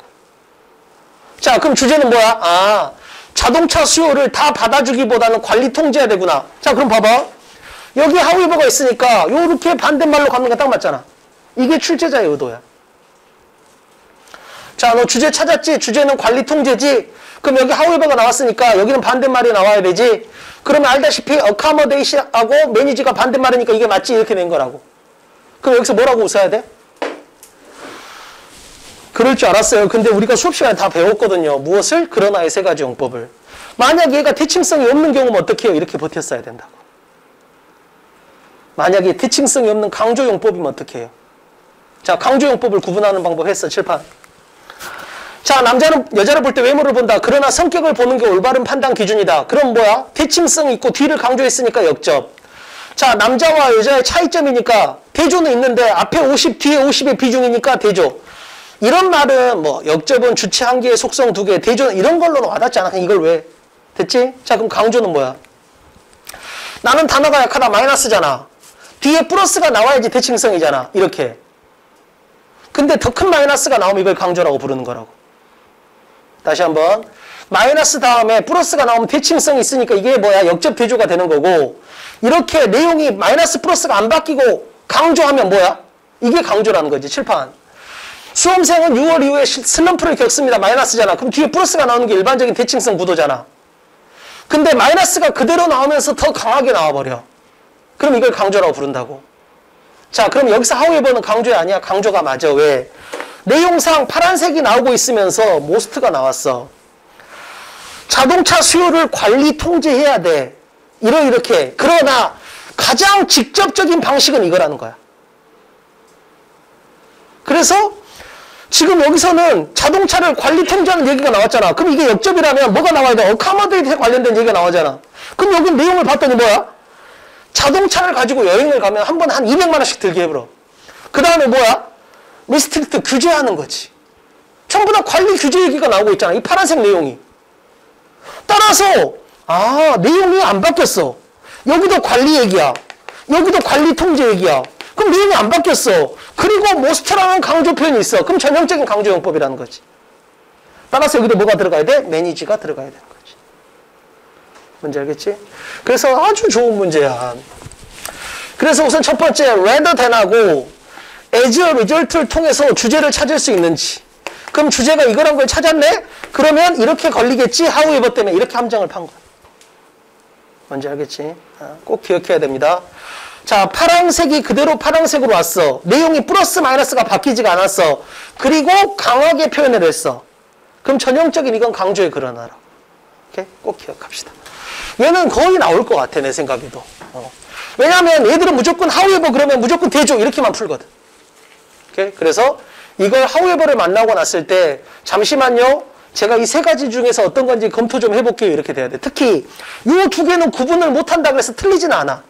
자, 그럼 주제는 뭐야? 아, 자동차 수요를 다 받아주기보다는 관리 통제해야 되구나. 자, 그럼 봐봐. 여기 however가 있으니까 요렇게 반대말로 가는 거 딱 맞잖아. 이게 출제자의 의도야. 자, 너 주제 찾았지? 주제는 관리 통제지? 그럼 여기 however가 나왔으니까 여기는 반대말이 나와야 되지? 그러면 알다시피 accommodate하고 manage가 반대말이니까 이게 맞지? 이렇게 된 거라고. 그럼 여기서 뭐라고 웃어야 돼? 그럴 줄 알았어요. 근데 우리가 수업 시간에 다 배웠거든요. 무엇을? 그러나의 세 가지 용법을. 만약 얘가 대칭성이 없는 경우면 어떻게 해요? 이렇게 버텼어야 된다고. 만약에 대칭성이 없는 강조용법이면 어떻게 해요? 자, 강조용법을 구분하는 방법 했어. 칠판. 자, 남자는 여자를 볼 때 외모를 본다. 그러나 성격을 보는 게 올바른 판단 기준이다. 그럼 뭐야? 대칭성이 있고 뒤를 강조했으니까 역접. 자, 남자와 여자의 차이점이니까 대조는 있는데 앞에 50, 뒤에 50의 비중이니까 대조. 이런 말은 뭐 역접은 주체 한 개의 속성 두 개, 대조는 이런 걸로는 와닿지 않아. 이걸 왜? 됐지? 자, 그럼 강조는 뭐야? 나는 단어가 약하다. 마이너스잖아. 뒤에 플러스가 나와야지 대칭성이잖아. 이렇게. 근데 더 큰 마이너스가 나오면 이걸 강조라고 부르는 거라고. 다시 한번. 마이너스 다음에 플러스가 나오면 대칭성이 있으니까 이게 뭐야? 역접 대조가 되는 거고, 이렇게 내용이 마이너스 플러스가 안 바뀌고 강조하면 뭐야? 이게 강조라는 거지. 칠판. 수험생은 6월 이후에 슬럼프를 겪습니다. 마이너스잖아. 그럼 뒤에 플러스가 나오는 게 일반적인 대칭성 구도잖아. 근데 마이너스가 그대로 나오면서 더 강하게 나와버려. 그럼 이걸 강조라고 부른다고. 자, 그럼 여기서 however는 강조야 아니야? 강조가 맞아. 왜? 내용상 파란색이 나오고 있으면서 most가 나왔어. 자동차 수요를 관리 통제해야 돼. 이렇게. 그러나 가장 직접적인 방식은 이거라는 거야. 그래서 지금 여기서는 자동차를 관리 통제하는 얘기가 나왔잖아. 그럼 이게 역접이라면 뭐가 나와야 돼? accommodate에 관련된 얘기가 나오잖아. 그럼 여기 내용을 봤더니 뭐야? 자동차를 가지고 여행을 가면 한 번에 한 200만 원씩 들게 해버려. 그 다음에 뭐야? 리스트릭트 규제하는 거지. 전부 다 관리 규제 얘기가 나오고 있잖아. 이 파란색 내용이. 따라서 내용이 안 바뀌었어. 여기도 관리 얘기야. 여기도 관리 통제 얘기야. 그럼 내용이 안 바뀌었어. 그리고 most라는 강조 표현이 있어. 그럼 전형적인 강조용법이라는 거지. 따라서 여기도 뭐가 들어가야 돼? manage가 들어가야 되는 거지. 뭔지 알겠지? 그래서 아주 좋은 문제야. 그래서 우선 첫 번째 rather than하고 as a result를 통해서 주제를 찾을 수 있는지. 그럼 주제가 이거란 걸 찾았네? 그러면 이렇게 걸리겠지? however 때문에 이렇게 함정을 판 거야. 뭔지 알겠지? 꼭 기억해야 됩니다. 자, 파란색이 그대로 파란색으로 왔어. 내용이 플러스 마이너스가 바뀌지가 않았어. 그리고 강하게 표현을 했어. 그럼 전형적인 이건 강조의 그러나라고. 오케이? 꼭 기억합시다. 얘는 거의 나올 것 같아, 내 생각에도. 왜냐하면 얘들은 무조건 however 그러면 무조건 대조 이렇게만 풀거든. 오케이? 그래서 이걸 however를 만나고 났을 때 잠시만요. 제가 이 세 가지 중에서 어떤 건지 검토 좀 해볼게요. 이렇게 돼야 돼. 특히 이 두 개는 구분을 못한다 그래서 틀리지는 않아.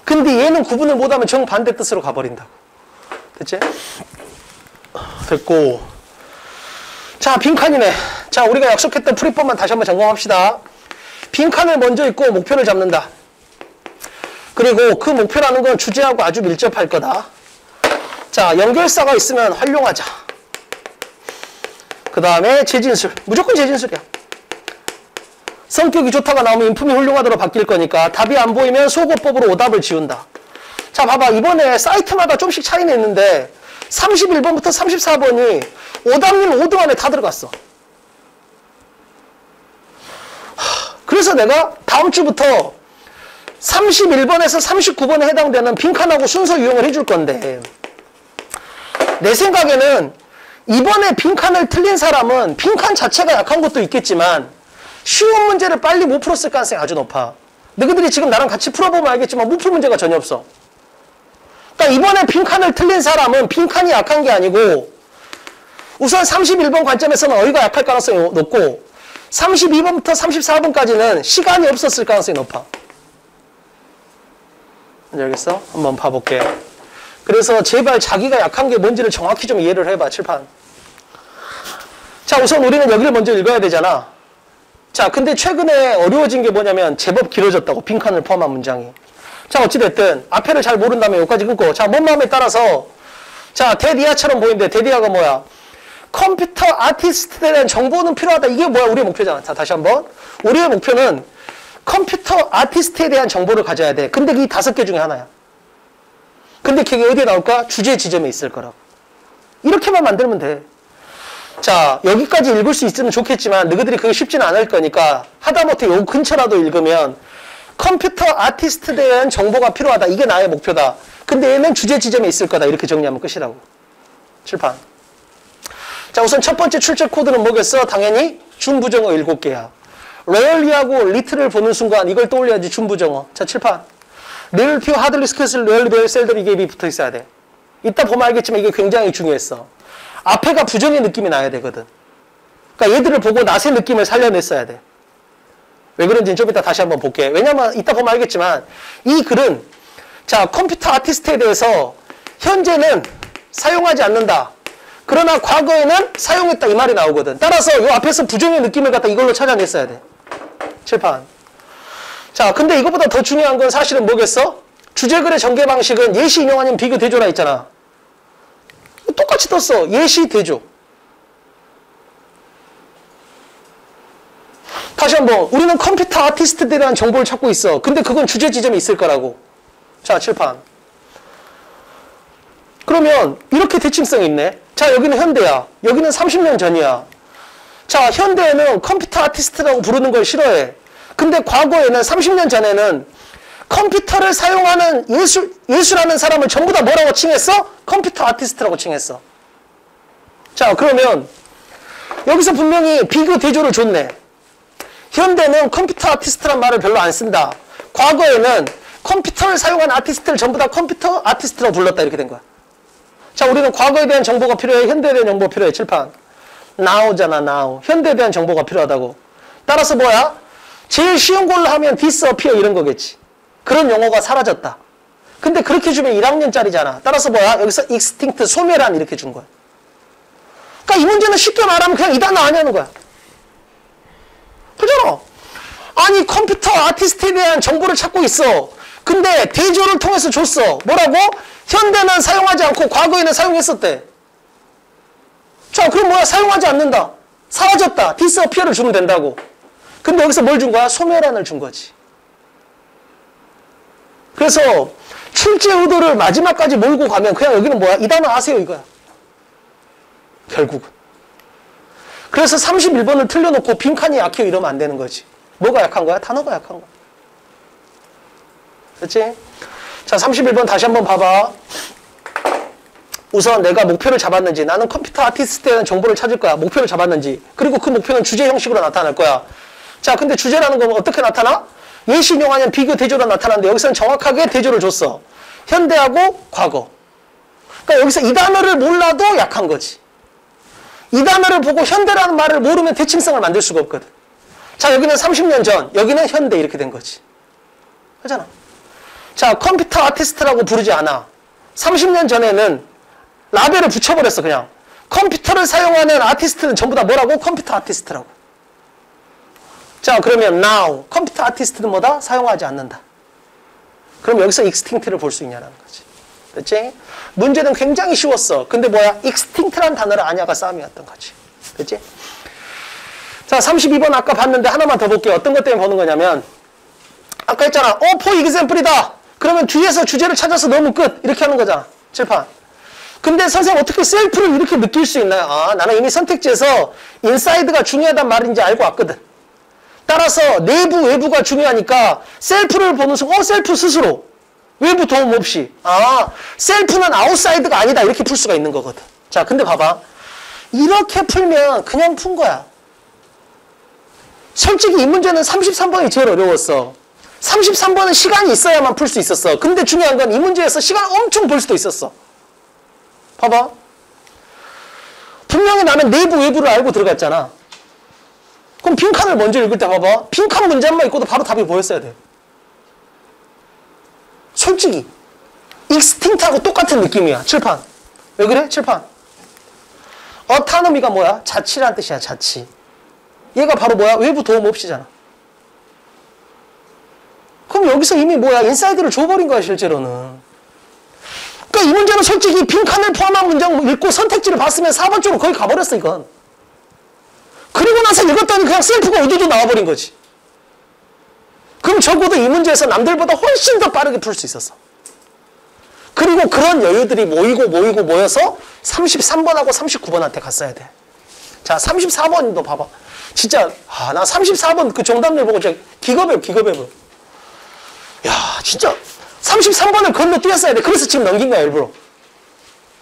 근데 얘는 구분을 못하면 정반대 뜻으로 가버린다고. 됐지? 됐고. 자, 빈칸이네. 자, 우리가 약속했던 풀이법만 다시 한번 점검합시다. 빈칸을 먼저 읽고 목표를 잡는다. 그리고 그 목표라는 건 주제하고 아주 밀접할 거다. 자, 연결사가 있으면 활용하자. 그 다음에 재진술. 무조건 재진술이야. 성격이 좋다가 나오면 인품이 훌륭하다로 바뀔 거니까 답이 안 보이면 소거법으로 오답을 지운다. 자, 봐봐. 이번에 사이트마다 좀씩 차이는 있는데 31번부터 34번이 오답률 5등 안에 다 들어갔어. 그래서 내가 다음 주부터 31번에서 39번에 해당되는 빈칸하고 순서 유형을 해줄 건데, 내 생각에는 이번에 빈칸을 틀린 사람은 빈칸 자체가 약한 것도 있겠지만 쉬운 문제를 빨리 못 풀었을 가능성이 아주 높아. 너희들이 지금 나랑 같이 풀어보면 알겠지만 못 풀 문제가 전혀 없어. 그러니까 이번에 빈칸을 틀린 사람은 빈칸이 약한 게 아니고 우선 31번 관점에서는 어휘가 약할 가능성이 높고 32번부터 34번까지는 시간이 없었을 가능성이 높아. 알겠어? 한번 봐볼게. 그래서 제발 자기가 약한 게 뭔지를 정확히 좀 이해를 해봐. 칠판. 자, 우선 우리는 여기를 먼저 읽어야 되잖아. 자, 근데 최근에 어려워진 게 뭐냐면 제법 길어졌다고. 빈칸을 포함한 문장이. 자, 어찌됐든 앞에를 잘 모른다면 여기까지 끊고. 자, 뭔 마음에 따라서 자, 대디아처럼 보이는데 대디아가 뭐야? 컴퓨터 아티스트에 대한 정보는 필요하다. 이게 뭐야? 우리의 목표잖아. 자, 다시 한번. 우리의 목표는 컴퓨터 아티스트에 대한 정보를 가져야 돼. 근데 이 5개 중에 하나야. 근데 그게 어디에 나올까? 주제 지점에 있을 거라고. 이렇게만 만들면 돼. 자, 여기까지 읽을 수 있으면 좋겠지만 너희들이 그게 쉽지는 않을 거니까 하다못해 요 근처라도 읽으면 컴퓨터 아티스트에 대한 정보가 필요하다. 이게 나의 목표다. 근데 얘는 주제 지점에 있을 거다. 이렇게 정리하면 끝이라고. 칠판. 자, 우선 첫 번째 출제 코드는 뭐겠어? 당연히 준부정어 7개야. rarely하고 little을 보는 순간 이걸 떠올려야지. 준부정어. 자, 칠판. relative, hardly, scarcely, rarely, very seldom 이게 입이 붙어 있어야 돼. 이따 보면 알겠지만 이게 굉장히 중요했어. 앞에가 부정의 느낌이 나야 되거든. 그러니까 얘들을 보고 낫의 느낌을 살려냈어야 돼. 왜 그런지는 좀 이따 다시 한번 볼게. 왜냐면 이따 보면 알겠지만 이 글은 자, 컴퓨터 아티스트에 대해서 현재는 사용하지 않는다. 그러나 과거에는 사용했다. 이 말이 나오거든. 따라서 이 앞에서 부정의 느낌을 갖다 이걸로 찾아냈어야 돼. 칠판. 자, 근데 이것보다 더 중요한 건 사실은 뭐겠어? 주제글의 전개 방식은 예시 인용 아니면 비교 대조라 있잖아. 똑같이 떴어. 예시 대조. 다시 한번. 우리는 컴퓨터 아티스트에 대한 정보를 찾고 있어. 근데 그건 주제 지점이 있을 거라고. 자, 칠판. 그러면 이렇게 대칭성이 있네. 자, 여기는 현대야. 여기는 30년 전이야. 자, 현대에는 컴퓨터 아티스트라고 부르는 걸 싫어해. 근데 과거에는 30년 전에는 컴퓨터를 사용하는 예술하는 사람을 전부 다 뭐라고 칭했어? 컴퓨터 아티스트라고 칭했어. 자, 그러면 여기서 분명히 비교 대조를 줬네. 현대는 컴퓨터 아티스트란 말을 별로 안 쓴다. 과거에는 컴퓨터를 사용하는 아티스트를 전부 다 컴퓨터 아티스트라고 불렀다. 이렇게 된 거야. 자, 우리는 과거에 대한 정보가 필요해? 현대에 대한 정보가 필요해? 칠판. now잖아, now. 현대에 대한 정보가 필요하다고. 따라서 뭐야? 제일 쉬운 걸로 하면 disappear 이런 거겠지. 그런 용어가 사라졌다. 근데 그렇게 주면 1학년짜리잖아. 따라서 뭐야? 여기서 extinct, 소멸한 이렇게 준 거야. 그러니까 이 문제는 쉽게 말하면 그냥 이 단어 아니냐는 거야. 그잖아. 아니, 컴퓨터 아티스트에 대한 정보를 찾고 있어. 근데 대조를 통해서 줬어. 뭐라고? 현대는 사용하지 않고 과거에는 사용했었대. 자, 그럼 뭐야? 사용하지 않는다. 사라졌다. disappear를 주면 된다고. 근데 여기서 뭘 준 거야? 소멸한을 준 거지. 그래서 출제 의도를 마지막까지 몰고 가면 그냥 여기는 뭐야? 이 단어 아세요 이거야. 결국은. 그래서 31번을 틀려놓고 빈칸이 약해요 이러면 안 되는 거지. 뭐가 약한 거야? 단어가 약한 거야. 그렇지? 자, 31번 다시 한번 봐봐. 우선 내가 목표를 잡았는지, 나는 컴퓨터 아티스트에 대한 정보를 찾을 거야. 목표를 잡았는지. 그리고 그 목표는 주제 형식으로 나타날 거야. 자, 근데 주제라는 건 어떻게 나타나? 예시 인용 아니면 비교 대조로 나타나는데 여기서는 정확하게 대조를 줬어. 현대하고 과거. 그러니까 여기서 이 단어를 몰라도 약한 거지. 이 단어를 보고 현대라는 말을 모르면 대칭성을 만들 수가 없거든. 자, 여기는 30년 전, 여기는 현대 이렇게 된 거지. 그렇잖아. 자, 컴퓨터 아티스트라고 부르지 않아. 30년 전에는 라벨을 붙여버렸어 그냥. 컴퓨터를 사용하는 아티스트는 전부 다 뭐라고? 컴퓨터 아티스트라고. 자, 그러면 now 컴퓨터 아티스트는 뭐다? 사용하지 않는다. 그럼 여기서 extinct를 볼 수 있냐는 거지. 그렇지? 문제는 굉장히 쉬웠어. 근데 뭐야? extinct라는 단어를 아냐가 싸움이었던 거지. 그렇지? 자, 32번 아까 봤는데 하나만 더 볼게요. 어떤 것 때문에 보는 거냐면 아까 했잖아. for example이다. 그러면 뒤에서 주제를 찾아서 넣으면 끝. 이렇게 하는 거잖아. 칠판. 근데 선생님 어떻게 셀프를 이렇게 느낄 수 있나요? 아, 나는 이미 선택지에서 인사이드가 중요하단 말인지 알고 왔거든. 따라서 내부, 외부가 중요하니까 셀프를 보는 순간 셀프 스스로. 외부 도움 없이. 아, 셀프는 아웃사이드가 아니다. 이렇게 풀 수가 있는 거거든. 자, 근데 봐봐. 이렇게 풀면 그냥 푼 거야. 솔직히 이 문제는 33번이 제일 어려웠어. 33번은 시간이 있어야만 풀 수 있었어. 근데 중요한 건 이 문제에서 시간 엄청 벌 수도 있었어. 봐봐. 분명히 나는 내부 외부를 알고 들어갔잖아. 그럼 빈칸을 먼저 읽을 때 봐봐. 빈칸 문제만 읽고도 바로 답이 보였어야 돼. 솔직히 익스팅트하고 똑같은 느낌이야. 칠판. 왜 그래? 칠판. 어타노미가 뭐야? 자치란 뜻이야. 자치. 얘가 바로 뭐야? 외부 도움 없이잖아. 그럼 여기서 이미 뭐야? 인사이드를 줘버린 거야, 실제로는. 그러니까 이 문제는 솔직히 빈칸을 포함한 문장 읽고 선택지를 봤으면 4번 쪽으로 거의 가버렸어, 이건. 그리고 나서 읽었더니 그냥 셀프가 우두두 나와버린 거지. 그럼 적어도 이 문제에서 남들보다 훨씬 더 빠르게 풀 수 있었어. 그리고 그런 여유들이 모여서 33번하고 39번한테 갔어야 돼. 자, 34번도 봐봐. 진짜, 나 34번 그 정답률 보고 진짜 기겁해요. 야, 진짜 33번을 건너뛰었어야 돼. 그래서 지금 넘긴 거야, 일부러.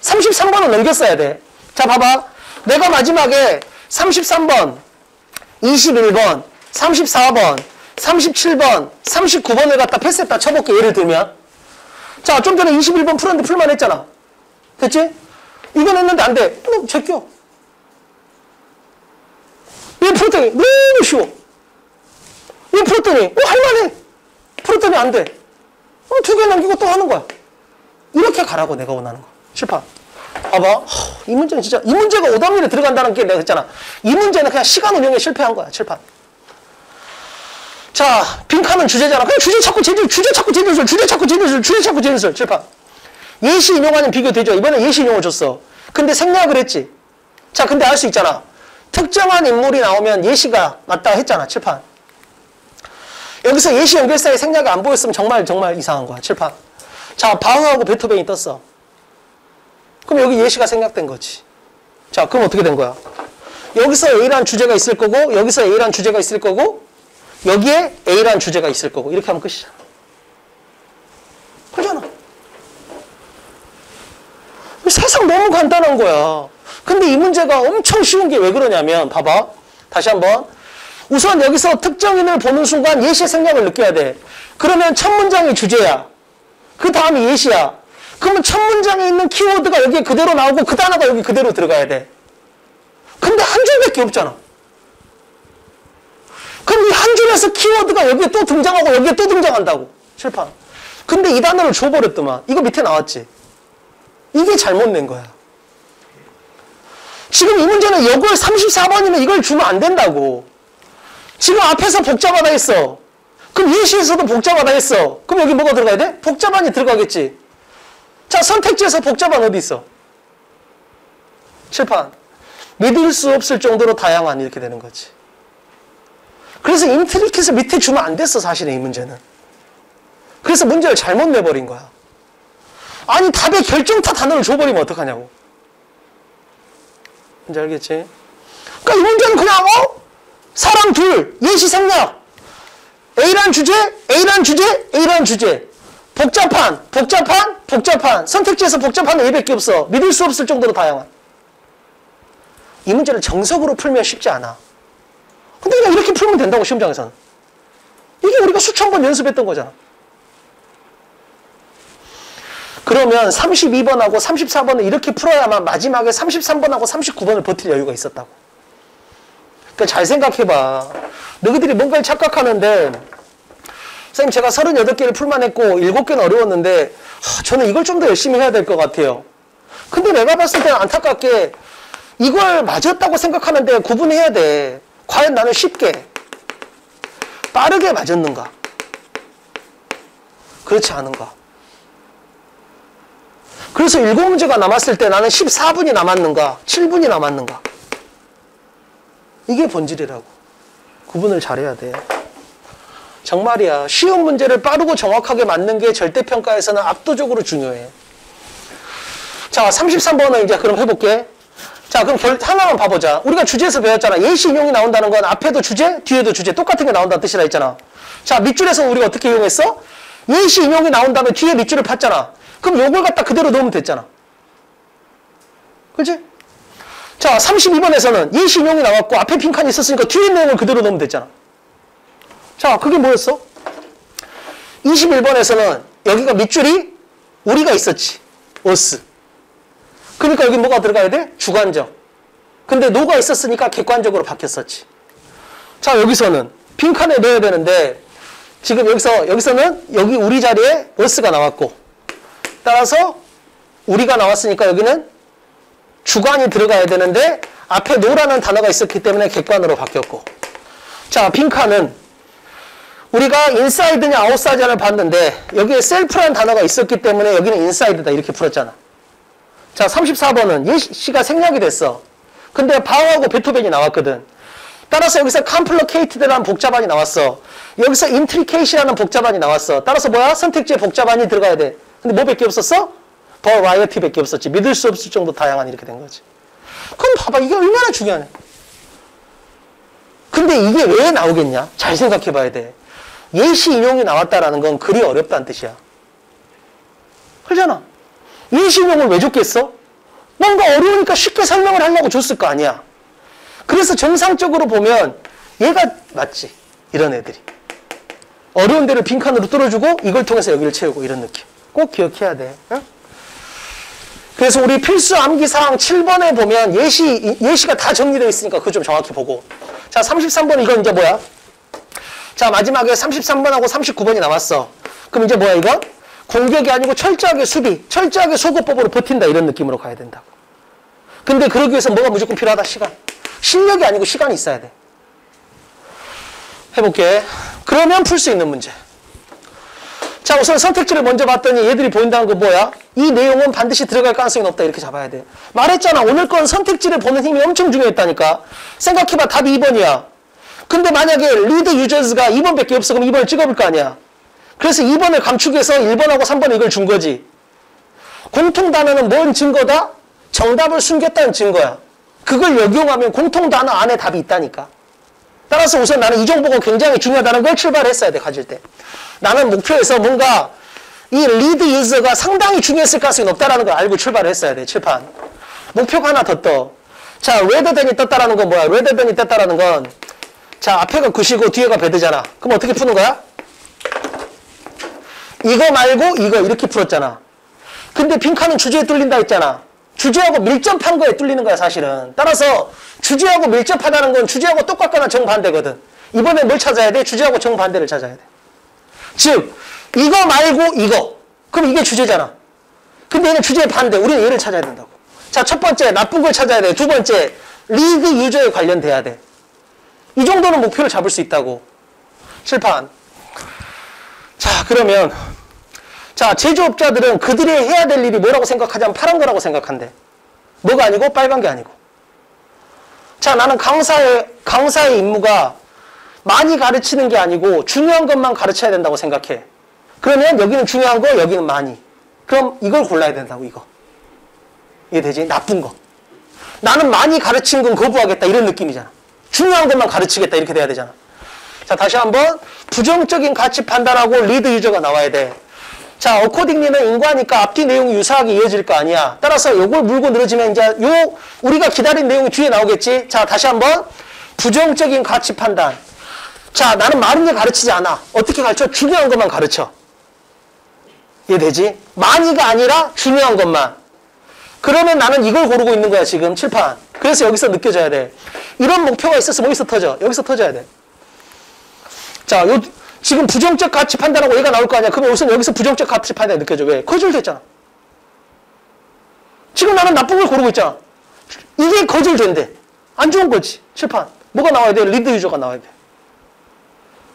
33번을 넘겼어야 돼. 자, 봐봐. 내가 마지막에 33번, 21번, 34번, 37번, 39번을 갖다 패스했다 쳐볼게. 예를 들면. 자, 좀 전에 21번 풀었는데 풀만 했잖아. 됐지? 이건 했는데 안 돼. 제껴. 얘 풀었더니 너무 쉬워. 얘 풀었더니 할만해. 풀었더니 안 돼. 2개 남기고 또 하는 거야. 이렇게 가라고 내가 원하는 거. 칠판. 봐봐. 이 문제는 진짜, 이 문제가 오답률에 들어간다는 게 내가 했잖아. 이 문제는 그냥 시간 운영에 실패한 거야. 칠판. 자, 빈칸은 주제잖아. 그냥 주제 찾고 제대술. 칠판. 예시 인용하는 비교 되죠. 이번에 예시 인용을 줬어. 근데 생략을 했지. 자, 근데 알 수 있잖아. 특정한 인물이 나오면 예시가 맞다 했잖아. 칠판. 여기서 예시 연결사의 생략이 안 보였으면 정말 이상한 거야. 칠판. 자, 바흐하고 베토벤이 떴어. 그럼 여기 예시가 생략된 거지. 자, 그럼 어떻게 된 거야? 여기서 A란 주제가 있을 거고, 여기서 A란 주제가 있을 거고, 여기에 A란 주제가 있을 거고, 이렇게 하면 끝이잖아. 그러잖아. 세상 너무 간단한 거야. 근데 이 문제가 엄청 쉬운 게 왜 그러냐면, 봐봐. 다시 한번. 우선 여기서 특정인을 보는 순간 예시의 생략을 느껴야 돼. 그러면 첫 문장이 주제야. 그 다음이 예시야. 그러면 첫 문장에 있는 키워드가 여기에 그대로 나오고 그 단어가 여기 그대로 들어가야 돼. 근데 한 줄밖에 없잖아. 그럼 이 한 줄에서 키워드가 여기에 또 등장하고 여기에 또 등장한다고. 칠판. 근데 이 단어를 줘버렸더만. 이거 밑에 나왔지. 이게 잘못 낸 거야. 지금 이 문제는 이걸 34번이면 이걸 주면 안 된다고. 지금 앞에서 복잡하다 했어. 그럼 예시에서도 복잡하다 했어. 그럼 여기 뭐가 들어가야 돼? 복잡한이 들어가겠지. 자, 선택지에서 복잡한 어디 있어? 칠판. 믿을 수 없을 정도로 다양한 이렇게 되는 거지. 그래서 인트리킷을 밑에 주면 안 됐어, 사실은 이 문제는. 그래서 문제를 잘못 내버린 거야. 아니, 답의 결정타 단어를 줘버리면 어떡하냐고. 뭔지 알겠지? 그러니까 이 문제는 그냥 사람 둘, 예시 생략. A란 주제, A란 주제, A란 주제. 복잡한. 선택지에서 복잡한 A밖에 없어. 믿을 수 없을 정도로 다양한. 이 문제를 정석으로 풀면 쉽지 않아. 근데 그냥 이렇게 풀면 된다고, 시험장에서는. 이게 우리가 수천 번 연습했던 거잖아. 그러면 32번하고 34번을 이렇게 풀어야만 마지막에 33번하고 39번을 버틸 여유가 있었다고. 그러니까 잘 생각해봐. 너희들이 뭔가를 착각하는데, 선생님 제가 38개를 풀만 했고 7개는 어려웠는데 저는 이걸 좀 더 열심히 해야 될 것 같아요. 근데 내가 봤을 때는 안타깝게 이걸 맞았다고 생각하는데 구분해야 돼. 과연 나는 쉽게 빠르게 맞았는가? 그렇지 않은가? 그래서 7문제가 남았을 때 나는 14분이 남았는가? 7분이 남았는가? 이게 본질이라고. 구분을 잘해야 돼. 정말이야. 쉬운 문제를 빠르고 정확하게 맞는 게 절대평가에서는 압도적으로 중요해. 자, 33번은 이제 그럼 해볼게. 자, 그럼 하나만 봐보자. 우리가 주제에서 배웠잖아. 예시 인용이 나온다는 건 앞에도 주제, 뒤에도 주제 똑같은 게 나온다는 뜻이라 했잖아. 자, 밑줄에서 우리가 어떻게 이용했어? 예시 인용이 나온 다음에 뒤에 밑줄을 팠잖아. 그럼 요걸 갖다 그대로 넣으면 됐잖아. 그렇지? 자, 32번에서는 예시 인용이 나왔고 앞에 빈칸이 있었으니까 뒤에 내용을 그대로 넣으면 됐잖아. 자, 그게 뭐였어? 21번에서는 여기가 밑줄이 우리가 있었지. 어스. 그러니까 여기 뭐가 들어가야 돼? 주관적. 근데 노가 있었으니까 객관적으로 바뀌었었지. 자, 여기서는 빈칸에 넣어야 되는데 지금 여기서는 여기 우리 자리에 어스가 나왔고 따라서 우리가 나왔으니까 여기는 주관이 들어가야 되는데 앞에 노라는 단어가 있었기 때문에 객관으로 바뀌었고 자, 빈칸은 우리가 인사이드냐 아웃사이드냐를 봤는데 여기에 셀프라는 단어가 있었기 때문에 여기는 인사이드다 이렇게 풀었잖아. 자, 34번은 예시가 생략이 됐어. 근데 바흐하고 베토벤이 나왔거든. 따라서 여기서 컴플리케이티드라는 복잡안이 나왔어. 여기서 인트리케이시라는 복잡안이 나왔어. 따라서 뭐야? 선택지에 복잡안이 들어가야 돼. 근데 뭐밖에 없었어? 버라이어티밖에 없었지. 믿을 수 없을 정도 다양한 이렇게 된 거지. 그럼 봐봐. 이게 얼마나 중요하네. 근데 이게 왜 나오겠냐? 잘 생각해 봐야 돼. 예시 인용이 나왔다라는 건 글이 어렵다는 뜻이야. 그러잖아. 예시 인용을 왜 줬겠어? 뭔가 어려우니까 쉽게 설명을 하려고 줬을 거 아니야. 그래서 정상적으로 보면 얘가 맞지. 이런 애들이. 어려운 데를 빈칸으로 뚫어주고 이걸 통해서 여기를 채우고 이런 느낌. 꼭 기억해야 돼. 응? 그래서 우리 필수 암기사항 7번에 보면 예시가 다 정리되어 있으니까 그거 좀 정확히 보고. 자, 33번 이건 이제 뭐야? 자, 마지막에 33번하고 39번이 남았어. 그럼 이제 뭐야 이건? 공격이 아니고 철저하게 수비, 철저하게 소거법으로 버틴다 이런 느낌으로 가야 된다고. 근데 그러기 위해서 뭐가 무조건 필요하다? 시간. 실력이 아니고 시간이 있어야 돼. 해볼게. 그러면 풀 수 있는 문제. 자, 우선 선택지를 먼저 봤더니 얘들이 보인다는 거 뭐야? 이 내용은 반드시 들어갈 가능성이 높다 이렇게 잡아야 돼. 말했잖아. 오늘 건 선택지를 보는 힘이 엄청 중요했다니까. 생각해봐. 답이 2번이야. 근데 만약에 리드 유저스가 2번밖에 없어. 그럼 2번을 찍어볼 거 아니야. 그래서 2번을 감추기 위해서 1번하고 3번에 이걸 준 거지. 공통 단어는 뭔 증거다? 정답을 숨겼다는 증거야. 그걸 역용하면 공통 단어 안에 답이 있다니까. 따라서 우선 나는 이 정보가 굉장히 중요하다는 걸 출발했어야 돼, 가질 때. 나는 목표에서 뭔가 이 리드 유저가 상당히 중요했을 가능성이 높다는 걸 알고 출발을 했어야 돼, 칠판. 목표가 하나 더 떠. 자, 레더던이 떴다라는 건 뭐야? 레더던이 떴다라는 건 자, 앞에가 9시고 뒤에가 배드잖아. 그럼 어떻게 푸는 거야? 이거 말고 이거 이렇게 풀었잖아. 근데 빈칸은 주제에 뚫린다 했잖아. 주제하고 밀접한 거에 뚫리는 거야, 사실은. 따라서 주제하고 밀접하다는 건 주제하고 똑같거나 정반대거든. 이번에 뭘 찾아야 돼? 주제하고 정반대를 찾아야 돼. 즉, 이거 말고 이거. 그럼 이게 주제잖아. 근데 얘는 주제의 반대. 우리는 얘를 찾아야 된다고. 자, 첫 번째, 나쁜 걸 찾아야 돼. 두 번째, 리드 유저에 관련돼야 돼. 이 정도는 목표를 잡을 수 있다고. 칠판. 자, 그러면 자, 제조업자들은 그들이 해야 될 일이 뭐라고 생각하자면 파란 거라고 생각한대. 뭐가 아니고 빨간 게 아니고. 자, 나는 강사의 임무가 많이 가르치는 게 아니고 중요한 것만 가르쳐야 된다고 생각해. 그러면 여기는 중요한 거, 여기는 많이. 그럼 이걸 골라야 된다고, 이거. 이해되지? 나쁜 거. 나는 많이 가르치는 건 거부하겠다 이런 느낌이잖아. 중요한 것만 가르치겠다 이렇게 돼야 되잖아. 자, 다시 한번 부정적인 가치 판단하고 리드 유저가 나와야 돼. 자, 어코딩리는 인과니까 앞뒤 내용이 유사하게 이어질 거 아니야. 따라서 요걸 물고 늘어지면 이제 우리가 기다린 내용이 뒤에 나오겠지. 자, 다시 한번 부정적인 가치 판단. 자, 나는 많은 게 가르치지 않아. 어떻게 가르쳐? 중요한 것만 가르쳐. 이해되지? 많이가 아니라 중요한 것만. 그러면 나는 이걸 고르고 있는 거야, 지금 칠판. 그래서 여기서 느껴져야 돼. 이런 목표가 있어서 어디서 터져? 여기서 터져야 돼. 자, 지금 부정적 가치 판단하고 얘가 나올 거 아니야. 그러면 우선 여기서 부정적 가치 판단이 느껴져. 왜? 거절됐잖아. 지금 나는 나쁜 걸 고르고 있잖아. 이게 거절된대. 안 좋은 거지. 칠판. 뭐가 나와야 돼? 리드 유저가 나와야 돼.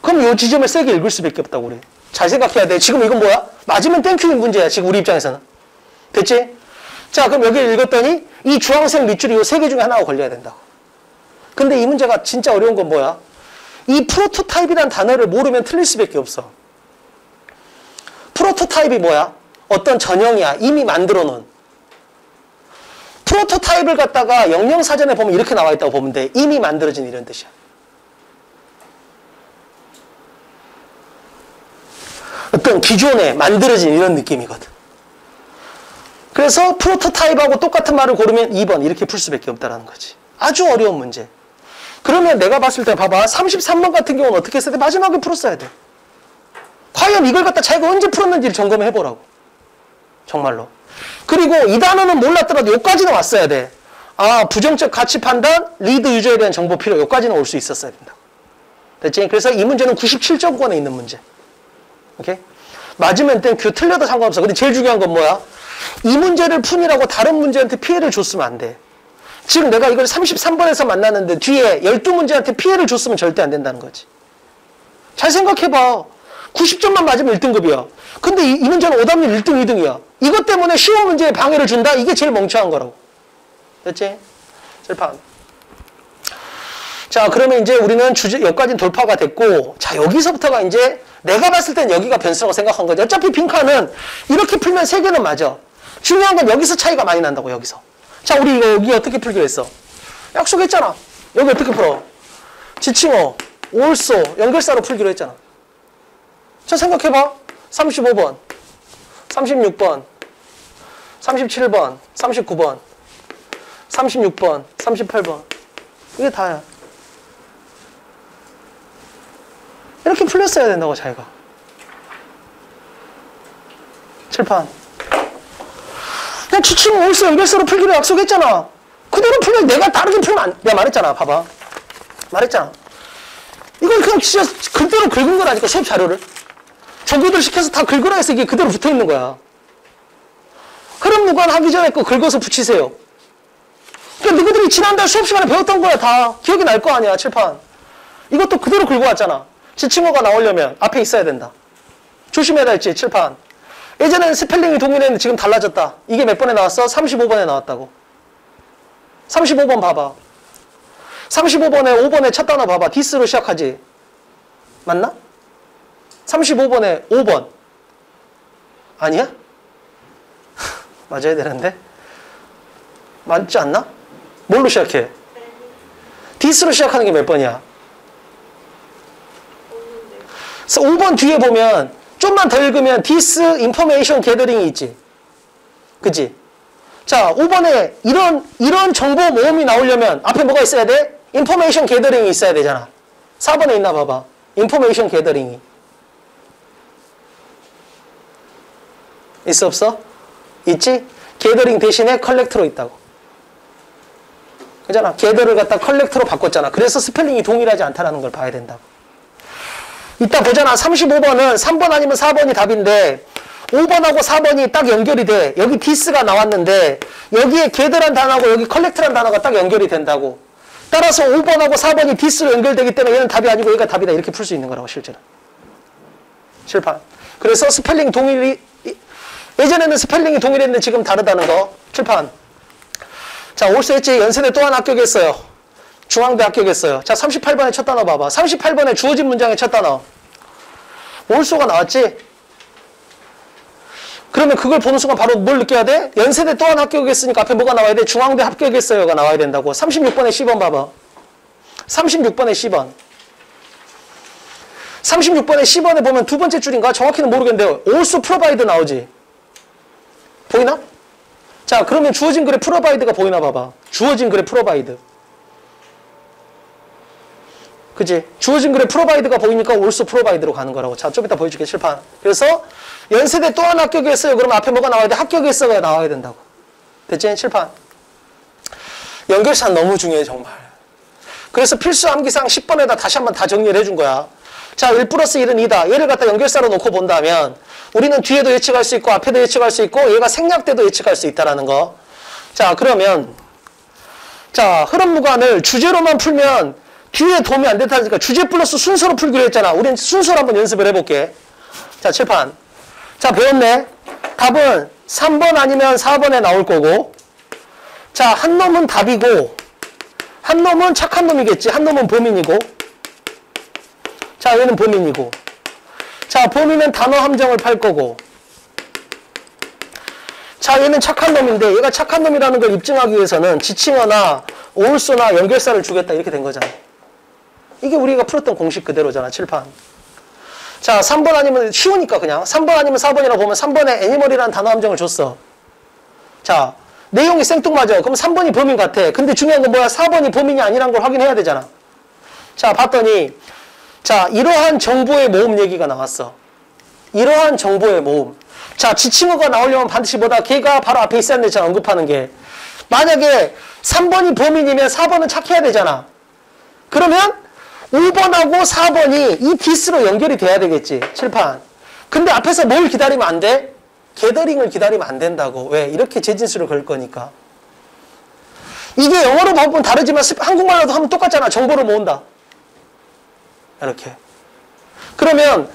그럼 이 지점을 세게 읽을 수밖에 없다고 그래. 잘 생각해야 돼. 지금 이건 뭐야? 맞으면 땡큐인 문제야. 지금 우리 입장에서는. 됐지? 자, 그럼 여기를 읽었더니 이 주황색 밑줄이 이 세 개 중에 하나가 걸려야 된다고. 근데 이 문제가 진짜 어려운 건 뭐야? 이 프로토타입이라는 단어를 모르면 틀릴 수밖에 없어. 프로토타입이 뭐야? 어떤 전형이야. 이미 만들어 놓은. 프로토타입을 갖다가 영영사전에 보면 이렇게 나와 있다고 보면 돼. 이미 만들어진 이런 뜻이야. 어떤 기존에 만들어진 이런 느낌이거든. 그래서 프로토타입하고 똑같은 말을 고르면 2번 이렇게 풀 수밖에 없다는 거지. 아주 어려운 문제. 그러면 내가 봤을 때 봐봐. 33번 같은 경우는 어떻게 했어야 돼? 마지막에 풀었어야 돼. 과연 이걸 갖다 자기가 언제 풀었는지를 점검해 보라고. 정말로. 그리고 이 단어는 몰랐더라도 여기까지는 왔어야 돼. 아, 부정적 가치 판단, 리드 유저에 대한 정보 필요, 여기까지는 올 수 있었어야 된다. 됐지? 그래서 이 문제는 97점권에 있는 문제. 오케이? 맞으면 땡, 틀려도 상관없어. 근데 제일 중요한 건 뭐야? 이 문제를 푸니라고 다른 문제한테 피해를 줬으면 안 돼. 지금 내가 이걸 33번에서 만났는데 뒤에 12문제한테 피해를 줬으면 절대 안 된다는 거지. 잘 생각해봐. 90점만 맞으면 1등급이야. 근데 이 문제는 오답률 1등, 2등이야. 이것 때문에 쉬운 문제에 방해를 준다? 이게 제일 멍청한 거라고. 됐지? 칠판. 자, 그러면 이제 우리는 주제, 여기까지는 돌파가 됐고, 자, 여기서부터가 이제 내가 봤을 땐 여기가 변수라고 생각한 거죠. 어차피 빈칸은 이렇게 풀면 3개는 맞아. 중요한 건 여기서 차이가 많이 난다고, 여기서. 자, 우리 이거 여기 어떻게 풀기로 했어? 약속했잖아. 여기 어떻게 풀어? 지칭어, 올소, 연결사로 풀기로 했잖아. 자, 생각해봐. 35번, 36번, 37번, 39번, 36번, 38번. 이게 다야. 이렇게 풀렸어야 된다고, 자기가. 칠판. 그냥 지칭 올수 연결서로 풀기로 약속했잖아. 그대로 풀면 내가 다르게 풀면 안, 내가 말했잖아. 봐봐. 말했잖아. 이건 그냥 진짜 그대로 긁은 거라니까, 수업 자료를. 정보들 시켜서 다 긁으라 해서 이게 그대로 붙어 있는 거야. 흐름 무관 하기 전에 거 긁어서 붙이세요. 그러니까 너희들이 지난달 수업 시간에 배웠던 거야. 다 기억이 날 거 아니야. 칠판. 이것도 그대로 긁어 왔잖아. 지칭어가 나오려면 앞에 있어야 된다. 조심해야 했지. 칠판. 예전에는 스펠링이 동일했는데 지금 달라졌다. 이게 몇 번에 나왔어? 35번에 나왔다고. 35번 봐봐. 35번에 5번에 첫 단어 봐봐. 디스로 시작하지. 맞나? 35번에 5번. 아니야? 맞아야 되는데. 맞지 않나? 뭘로 시작해? 디스로 시작하는 게 몇 번이야? 5번 뒤에 보면 좀만 더 읽으면 디스 인포메이션 게더링이 있지. 그치? 자, 5번에 이런 정보 모음이 나오려면 앞에 뭐가 있어야 돼? 인포메이션 게더링이 있어야 되잖아. 4번에 있나 봐봐. 인포메이션 게더링이. 있어 없어? 있지? 게더링 대신에 컬렉터로 있다고. 그잖아. 게더를 갖다 컬렉터로 바꿨잖아. 그래서 스펠링이 동일하지 않다는 걸 봐야 된다고. 이따 보잖아. 35번은 3번 아니면 4번이 답인데 5번하고 4번이 딱 연결이 돼. 여기 디스가 나왔는데 여기에 게더란 단어하고 여기 컬렉터란 단어가 딱 연결이 된다고. 따라서 5번하고 4번이 디스로 연결되기 때문에 얘는 답이 아니고 얘가 답이다. 이렇게 풀 수 있는 거라고 실제는. 칠판. 그래서 스펠링 동일이 예전에는 스펠링이 동일했는데 지금 다르다는 거. 칠판. 자, 올수 했지. 연세대 또한 합격했어요. 중앙대 합격했어요. 자, 38번에 첫 단어 봐봐. 38번에 주어진 문장의 첫 단어. 올수가 나왔지? 그러면 그걸 보는 순간 바로 뭘 느껴야 돼? 연세대 또한 합격했으니까 앞에 뭐가 나와야 돼? 중앙대 합격했어요가 나와야 된다고. 36번에 10번 봐봐. 36번에 10번. 36번에 10번에 보면 두 번째 줄인가? 정확히는 모르겠는데 also provide 나오지? 보이나? 자, 그러면 주어진 글에 provide가 보이나 봐봐. 주어진 글에 provide. 그치? 주어진 글에 provide가 보이니까 also provide로 가는 거라고. 자, 좀 이따 보여줄게, 칠판. 그래서 연세대 또한 합격했어요. 그러면 앞에 뭐가 나와야 돼? 합격했어가 나와야 된다고. 됐지? 칠판. 연결사 너무 중요해, 정말. 그래서 필수 암기상 10번에다 다시 한번 다 정리를 해준 거야. 자, 1 플러스 1은 2다. 얘를 갖다 연결사로 놓고 본다면 우리는 뒤에도 예측할 수 있고 앞에도 예측할 수 있고 얘가 생략돼도 예측할 수 있다는 거. 자, 그러면 자, 흐름 무관을 주제로만 풀면 뒤에 도움이 안 된다니까 주제 플러스 순서로 풀기로 했잖아. 우린 순서로 한번 연습을 해볼게. 자, 칠판. 자, 배웠네. 답은 3번 아니면 4번에 나올 거고. 자, 한 놈은 답이고 한 놈은 착한 놈이겠지. 한 놈은 범인이고. 자, 얘는 범인이고. 자, 범인은 단어 함정을 팔 거고. 자, 얘는 착한 놈인데 얘가 착한 놈이라는 걸 입증하기 위해서는 지칭어나 올소나 연결사를 주겠다. 이렇게 된 거잖아. 이게 우리가 풀었던 공식 그대로잖아. 칠판. 자, 3번 아니면 쉬우니까 그냥 3번 아니면 4번이라고 보면 3번에 애니멀이라는 단어 함정을 줬어. 자, 내용이 생뚱맞아. 그럼 3번이 범인 같아. 근데 중요한 건 뭐야? 4번이 범인이 아니란 걸 확인해야 되잖아. 자, 봤더니 자, 이러한 정보의 모음 얘기가 나왔어. 이러한 정보의 모음. 자, 지칭어가 나오려면 반드시 뭐다? 걔가 바로 앞에 있어야 되잖아. 언급하는 게. 만약에 3번이 범인이면 4번은 착해야 되잖아. 그러면 5번하고 4번이 이 this로 연결이 돼야 되겠지. 칠판. 근데 앞에서 뭘 기다리면 안 돼? 게더링을 기다리면 안 된다고. 왜? 이렇게 재진수를 걸 거니까. 이게 영어로 보면 다르지만 한국말로도 하면 똑같잖아. 정보를 모은다. 이렇게. 그러면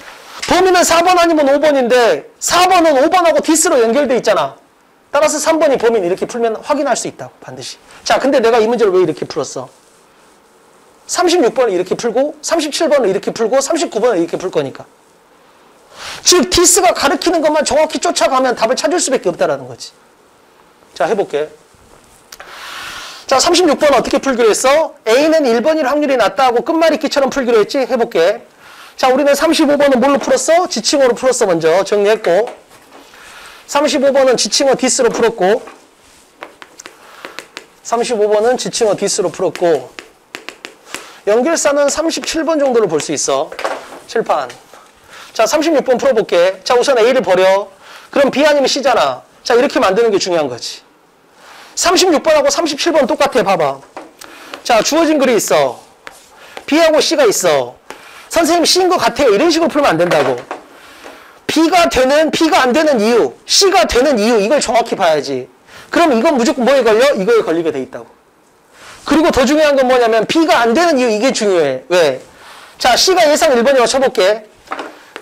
범인은 4번 아니면 5번인데 4번은 5번하고 this로 연결돼 있잖아. 따라서 3번이 범인 이렇게 풀면 확인할 수 있다고. 반드시. 자, 근데 내가 이 문제를 왜 이렇게 풀었어? 36번을 이렇게 풀고 37번을 이렇게 풀고 39번을 이렇게 풀 거니까. 즉 this가 가리키는 것만 정확히 쫓아가면 답을 찾을 수밖에 없다라는 거지. 자, 해볼게. 자, 36번 어떻게 풀기로 했어? A는 1번일 확률이 낮다 하고 끝말잇기처럼 풀기로 했지? 해볼게. 자, 우리는 35번은 뭘로 풀었어? 지칭어로 풀었어. 먼저 정리했고 35번은 지칭어 this로 풀었고 35번은 지칭어 this로 풀었고 연결사는 37번 정도로 볼 수 있어. 칠판. 자, 36번 풀어볼게. 자, 우선 A를 버려. 그럼 B 아니면 C잖아. 자, 이렇게 만드는 게 중요한 거지. 36번하고 37번 똑같아. 봐봐. 자, 주어진 글이 있어. B하고 C가 있어. 선생님 C인 것 같아요. 이런 식으로 풀면 안 된다고. B가 되는, B가 안 되는 이유, C가 되는 이유, 이걸 정확히 봐야지. 그럼 이건 무조건 뭐에 걸려? 이거에 걸리게 돼 있다고. 그리고 더 중요한 건 뭐냐면 B가 안 되는 이유, 이게 중요해. 왜? 자, C가 예상 1번이라고 쳐볼게.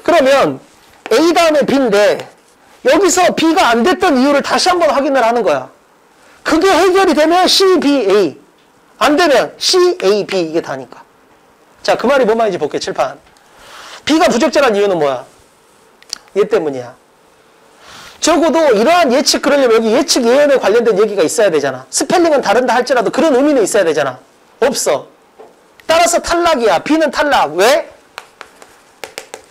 그러면 A 다음에 B인데 여기서 B가 안 됐던 이유를 다시 한번 확인을 하는 거야. 그게 해결이 되면 C, B, A. 안 되면 C, A, B 이게 다니까. 자, 그 말이 뭔 말인지 볼게. 칠판. B가 부적절한 이유는 뭐야? 얘 때문이야. 적어도 이러한 예측 그러려면 여기 예측 예언에 관련된 얘기가 있어야 되잖아. 스펠링은 다른다 할지라도 그런 의미는 있어야 되잖아. 없어. 따라서 탈락이야. B는 탈락. 왜?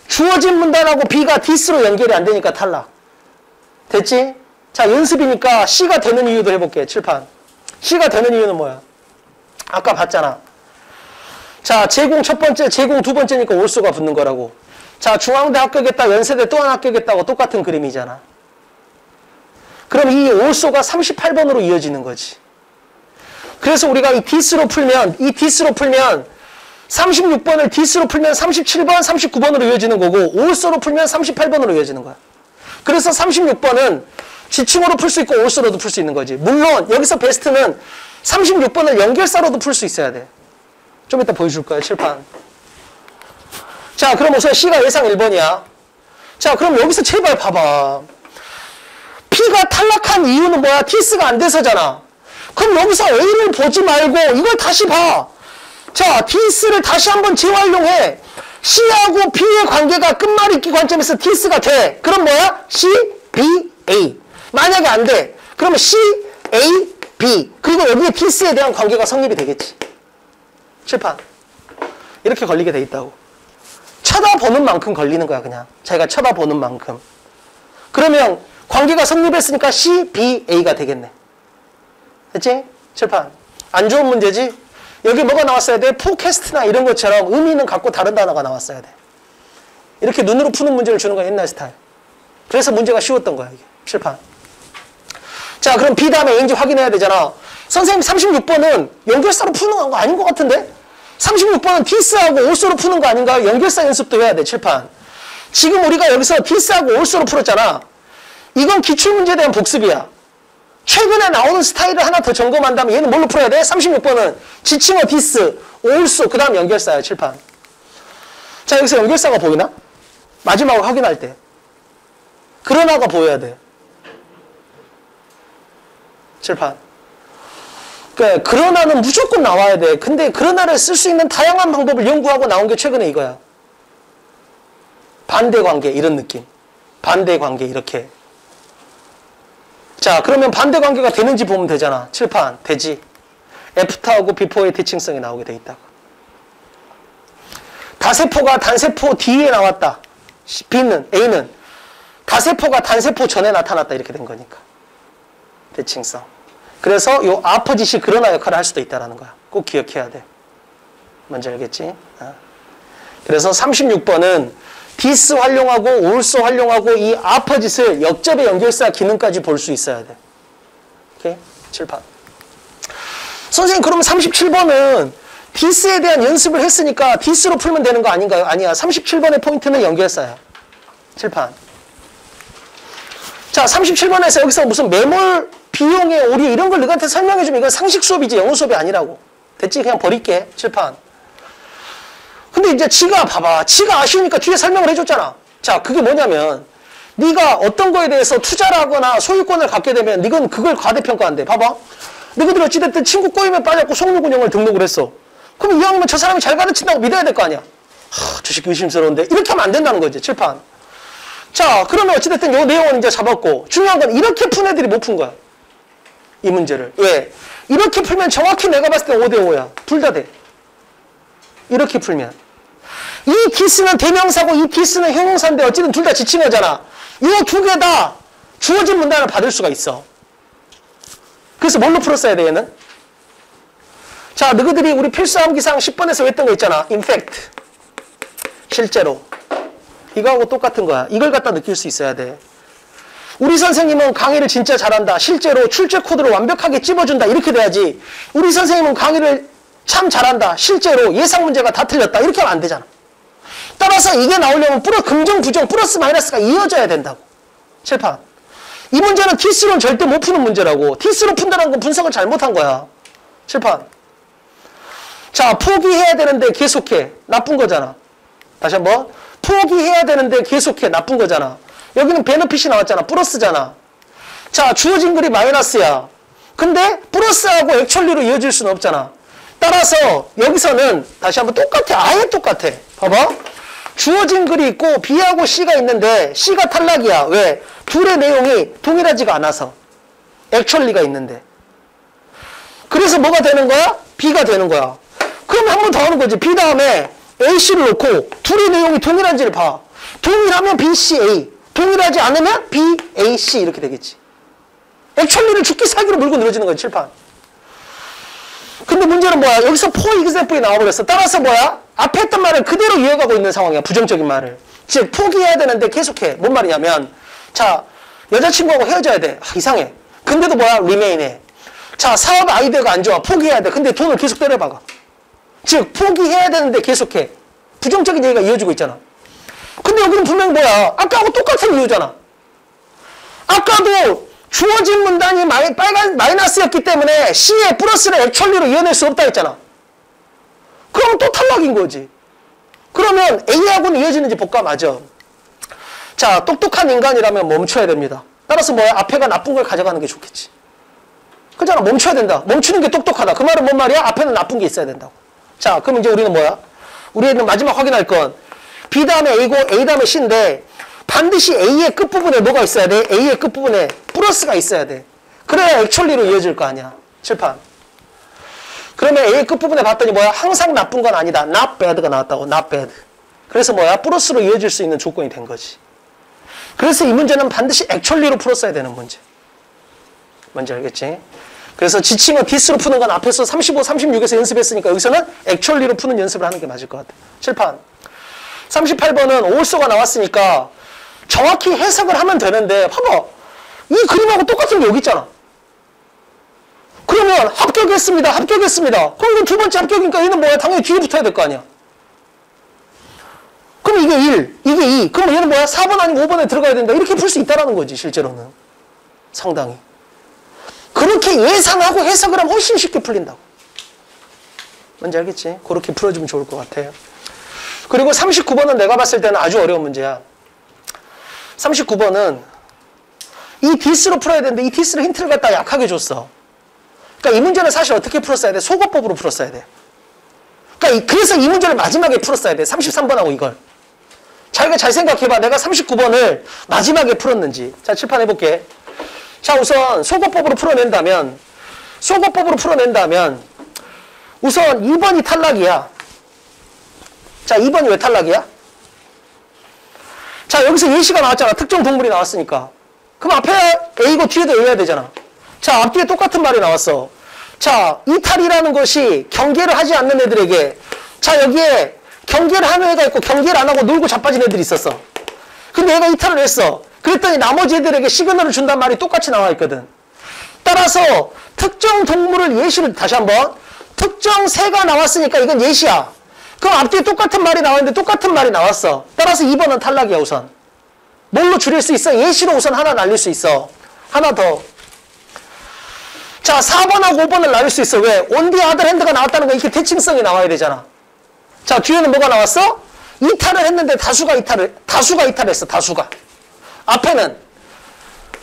주어진 문단하고 B가 this로 연결이 안 되니까 탈락. 됐지? 자, 연습이니까 C가 되는 이유도 해볼게. 칠판. C가 되는 이유는 뭐야? 아까 봤잖아. 자, 제공 첫 번째, 제공 두 번째니까 올수가 붙는 거라고. 자, 중앙대 합격했다, 연세대 또 하나 합격했다고 똑같은 그림이잖아. 그럼 이 올소가 38번으로 이어지는 거지. 그래서 우리가 이 this로 풀면 36번을 this로 풀면 37번, 39번으로 이어지는 거고 올소로 풀면 38번으로 이어지는 거야. 그래서 36번은 지칭어로 풀 수 있고 올소로도 풀 수 있는 거지. 물론 여기서 베스트는 36번을 연결사로도 풀 수 있어야 돼. 좀 이따 보여줄 거야, 칠판. 자, 그럼 우선 C가 예상 1번이야. 자, 그럼 여기서 제발 봐봐. P가 탈락한 이유는 뭐야? this가 안 돼서잖아. 그럼 여기서 A를 보지 말고 이걸 다시 봐. 자, this를 다시 한번 재활용해. C하고 B의 관계가 끝말잇기 관점에서 this가 돼. 그럼 뭐야? C, B, A. 만약에 안 돼. 그러면 C, A, B. 그리고 여기에 this에 대한 관계가 성립이 되겠지. 칠판. 이렇게 걸리게 돼 있다고. 쳐다보는 만큼 걸리는 거야, 그냥. 자기가 쳐다보는 만큼. 그러면 관계가 성립했으니까 C, B, A가 되겠네. 됐지? 칠판. 안 좋은 문제지? 여기 뭐가 나왔어야 돼? 포캐스트나 이런 것처럼 의미는 갖고 다른 단어가 나왔어야 돼. 이렇게 눈으로 푸는 문제를 주는 건 옛날 스타일. 그래서 문제가 쉬웠던 거야, 이게. 칠판. 자, 그럼 B 다음에 A인지 확인해야 되잖아. 선생님 36번은 연결사로 푸는 거 아닌 것 같은데? 36번은 this하고 올소로 푸는 거 아닌가? 연결사 연습도 해야 돼, 칠판. 지금 우리가 여기서 this하고 올소로 풀었잖아. 이건 기출문제에 대한 복습이야. 최근에 나오는 스타일을 하나 더 점검한다면 얘는 뭘로 풀어야 돼? 36번은 지칭어 this, 올소, 그 다음 연결사야, 칠판. 자, 여기서 연결사가 보이나? 마지막으로 확인할 때. 그러나가 보여야 돼. 칠판. 그러나는 무조건 나와야 돼. 근데 그러나를 쓸 수 있는 다양한 방법을 연구하고 나온 게 최근에 이거야. 반대관계 이런 느낌. 반대관계 이렇게. 자, 그러면 반대관계가 되는지 보면 되잖아. 칠판. 되지. 애프터하고 비포의 대칭성이 나오게 돼 있다고. 다세포가 단세포 뒤에 나왔다. B는, A는 다세포가 단세포 전에 나타났다. 이렇게 된 거니까. 대칭성. 그래서 요 아퍼짓이 그러나 역할을 할 수도 있다는 거야. 꼭 기억해야 돼. 뭔지 알겠지? 그래서 36번은 디스 활용하고 올소 활용하고 이 아퍼짓을 역접의 연결사 기능까지 볼 수 있어야 돼. 오케이? 칠판. 선생님 그러면 37번은 디스에 대한 연습을 했으니까 디스로 풀면 되는 거 아닌가요? 아니야. 37번의 포인트는 연결사야. 칠판. 자, 37번에서 여기서 무슨 매몰 비용의 오류 이런 걸 너한테 설명해주면 이건 상식 수업이지 영어 수업이 아니라고. 됐지? 그냥 버릴게. 칠판. 근데 이제 지가 봐봐. 지가 아쉬우니까 뒤에 설명을 해줬잖아. 자, 그게 뭐냐면 네가 어떤 거에 대해서 투자를 하거나 소유권을 갖게 되면 네건 그걸 과대평가한대. 봐봐. 너희들 어찌됐든 친구 꼬임에 빠졌고 송로군형을 등록을 했어. 그럼 이왕이면 저 사람이 잘 가르친다고 믿어야 될 거 아니야. 저 새끼 의심스러운데. 이렇게 하면 안 된다는 거지. 칠판. 자, 그러면 어찌됐든 요 내용은 이제 잡았고 중요한 건 이렇게 푼 애들이 못 푼 거야. 이 문제를. 왜? 이렇게 풀면 정확히 내가 봤을 때 5대5야. 둘 다 돼. 이렇게 풀면. 이 디스는 대명사고 이 디스는 형용사인데 어쨌든 둘 다 지칭어잖아. 이 두 개 다 주어진 문단을 받을 수가 있어. 그래서 뭘로 풀었어야 돼, 얘는? 자, 너희들이 우리 필수암기상 10번에서 했던 거 있잖아. in fact. 실제로. 이거하고 똑같은 거야. 이걸 갖다 느낄 수 있어야 돼. 우리 선생님은 강의를 진짜 잘한다. 실제로 출제 코드를 완벽하게 찝어준다. 이렇게 돼야지. 우리 선생님은 강의를 참 잘한다. 실제로 예상 문제가 다 틀렸다. 이렇게 하면 안 되잖아. 따라서 이게 나오려면 긍정, 부정, 플러스, 마이너스가 이어져야 된다고. 칠판. 이 문제는 디스로는 절대 못 푸는 문제라고. 디스로 푼다는 건 분석을 잘못한 거야. 칠판. 자, 포기해야 되는데 계속해. 나쁜 거잖아. 다시 한번. 포기해야 되는데 계속해. 나쁜 거잖아. 여기는 베너핏이 나왔잖아. 플러스잖아. 자, 주어진 글이 마이너스야. 근데 플러스하고 액츄얼리로 이어질 수는 없잖아. 따라서 여기서는 다시 한번 똑같아. 아예 똑같아. 봐봐. 주어진 글이 있고 B하고 C가 있는데 C가 탈락이야. 왜? 둘의 내용이 동일하지가 않아서. 액츄얼리가 있는데. 그래서 뭐가 되는 거야? B가 되는 거야. 그럼 한 번 더 하는 거지. B 다음에 AC를 놓고 둘의 내용이 동일한지를 봐. 동일하면 B, C, A. 동일하지 않으면 B, A, C 이렇게 되겠지. 액츄얼리를 죽기 살기로 물고 늘어지는 거야. 칠판. 근데 문제는 뭐야? 여기서 for example이 나와버렸어. 따라서 뭐야? 앞에 했던 말을 그대로 이어가고 있는 상황이야. 부정적인 말을. 즉 포기해야 되는데 계속해. 뭔 말이냐면 자, 여자친구하고 헤어져야 돼. 이상해. 근데도 뭐야? remain해. 자, 사업 아이디어가 안 좋아. 포기해야 돼. 근데 돈을 계속 때려박아. 즉 포기해야 되는데 계속해. 부정적인 얘기가 이어지고 있잖아. 근데 여기는 분명히 뭐야? 아까하고 똑같은 이유잖아. 아까도 주어진 문단이 빨간 마이너스였기 때문에 C의 플러스를 액츄얼리로 이어낼 수 없다 했잖아. 그럼 또 탈락인 거지. 그러면 A하고는 이어지는지 볼까? 맞아. 자, 똑똑한 인간이라면 멈춰야 됩니다. 따라서 뭐야? 앞에가 나쁜 걸 가져가는 게 좋겠지. 그잖아. 멈춰야 된다. 멈추는 게 똑똑하다. 그 말은 뭔 말이야? 앞에는 나쁜 게 있어야 된다고. 자, 그럼 이제 우리는 뭐야? 우리는 마지막 확인할 건 B 다음에 A고 A 다음에 C인데 반드시 A의 끝부분에 뭐가 있어야 돼? A의 끝부분에 플러스가 있어야 돼. 그래야 액츄얼리로 이어질 거 아니야. 칠판. 그러면 A의 끝부분에 봤더니 뭐야? 항상 나쁜 건 아니다. not bad가 나왔다고. not bad. 그래서 뭐야? 플러스로 이어질 수 있는 조건이 된 거지. 그래서 이 문제는 반드시 액츄얼리로 풀었어야 되는 문제. 뭔지 알겠지? 그래서 지칭어 디스로 푸는 건 앞에서 35, 36에서 연습했으니까 여기서는 액츄얼리로 푸는 연습을 하는 게 맞을 것 같아. 칠판. 38번은 올소가 나왔으니까 정확히 해석을 하면 되는데 봐봐. 이 그림하고 똑같은 게 여기 있잖아. 그러면 합격했습니다. 합격했습니다. 그럼 이건 두 번째 합격이니까 얘는 뭐야? 당연히 뒤에 붙어야 될 거 아니야. 그럼 이게 1, 이게 2. 그럼 얘는 뭐야? 4번 아니고 5번에 들어가야 된다. 이렇게 풀 수 있다라는 거지, 실제로는. 상당히. 그렇게 예상하고 해석을 하면 훨씬 쉽게 풀린다고. 뭔지 알겠지? 그렇게 풀어주면 좋을 것 같아요. 그리고 39번은 내가 봤을 때는 아주 어려운 문제야. 39번은 이 디스로 풀어야 되는데 이 디스를 힌트를 갖다 약하게 줬어. 그러니까 이 문제는 사실 어떻게 풀었어야 돼? 소거법으로 풀었어야 돼. 그러니까 그래서 이 문제를 마지막에 풀었어야 돼. 33번하고 이걸. 자기가 잘 생각해봐. 내가 39번을 마지막에 풀었는지. 자, 칠판 해볼게. 자, 우선 소거법으로 풀어낸다면 우선 2번이 탈락이야. 자, 2번이 왜 탈락이야? 자, 여기서 예시가 나왔잖아. 특정 동물이 나왔으니까. 그럼 앞에 A고 뒤에도 A여야 되잖아. 자, 앞뒤에 똑같은 말이 나왔어. 자, 이탈이라는 것이 경계를 하지 않는 애들에게 자, 여기에 경계를 하는 애가 있고 경계를 안 하고 놀고 자빠진 애들이 있었어. 근데 얘가 이탈을 했어. 그랬더니 나머지 애들에게 시그널을 준단 말이 똑같이 나와 있거든. 따라서 특정 동물을 예시를 다시 한번 특정 새가 나왔으니까 이건 예시야. 그럼 앞뒤에 똑같은 말이 나왔는데 똑같은 말이 나왔어. 따라서 2번은 탈락이야 우선. 뭘로 줄일 수 있어? 예시로 우선 하나 날릴 수 있어. 하나 더. 자, 4번하고 5번을 날릴 수 있어. 왜? on the other hand가 나왔다는 거 이렇게 대칭성이 나와야 되잖아. 자, 뒤에는 뭐가 나왔어? 이탈을 했는데 다수가 이탈했어. 다수가. 앞에는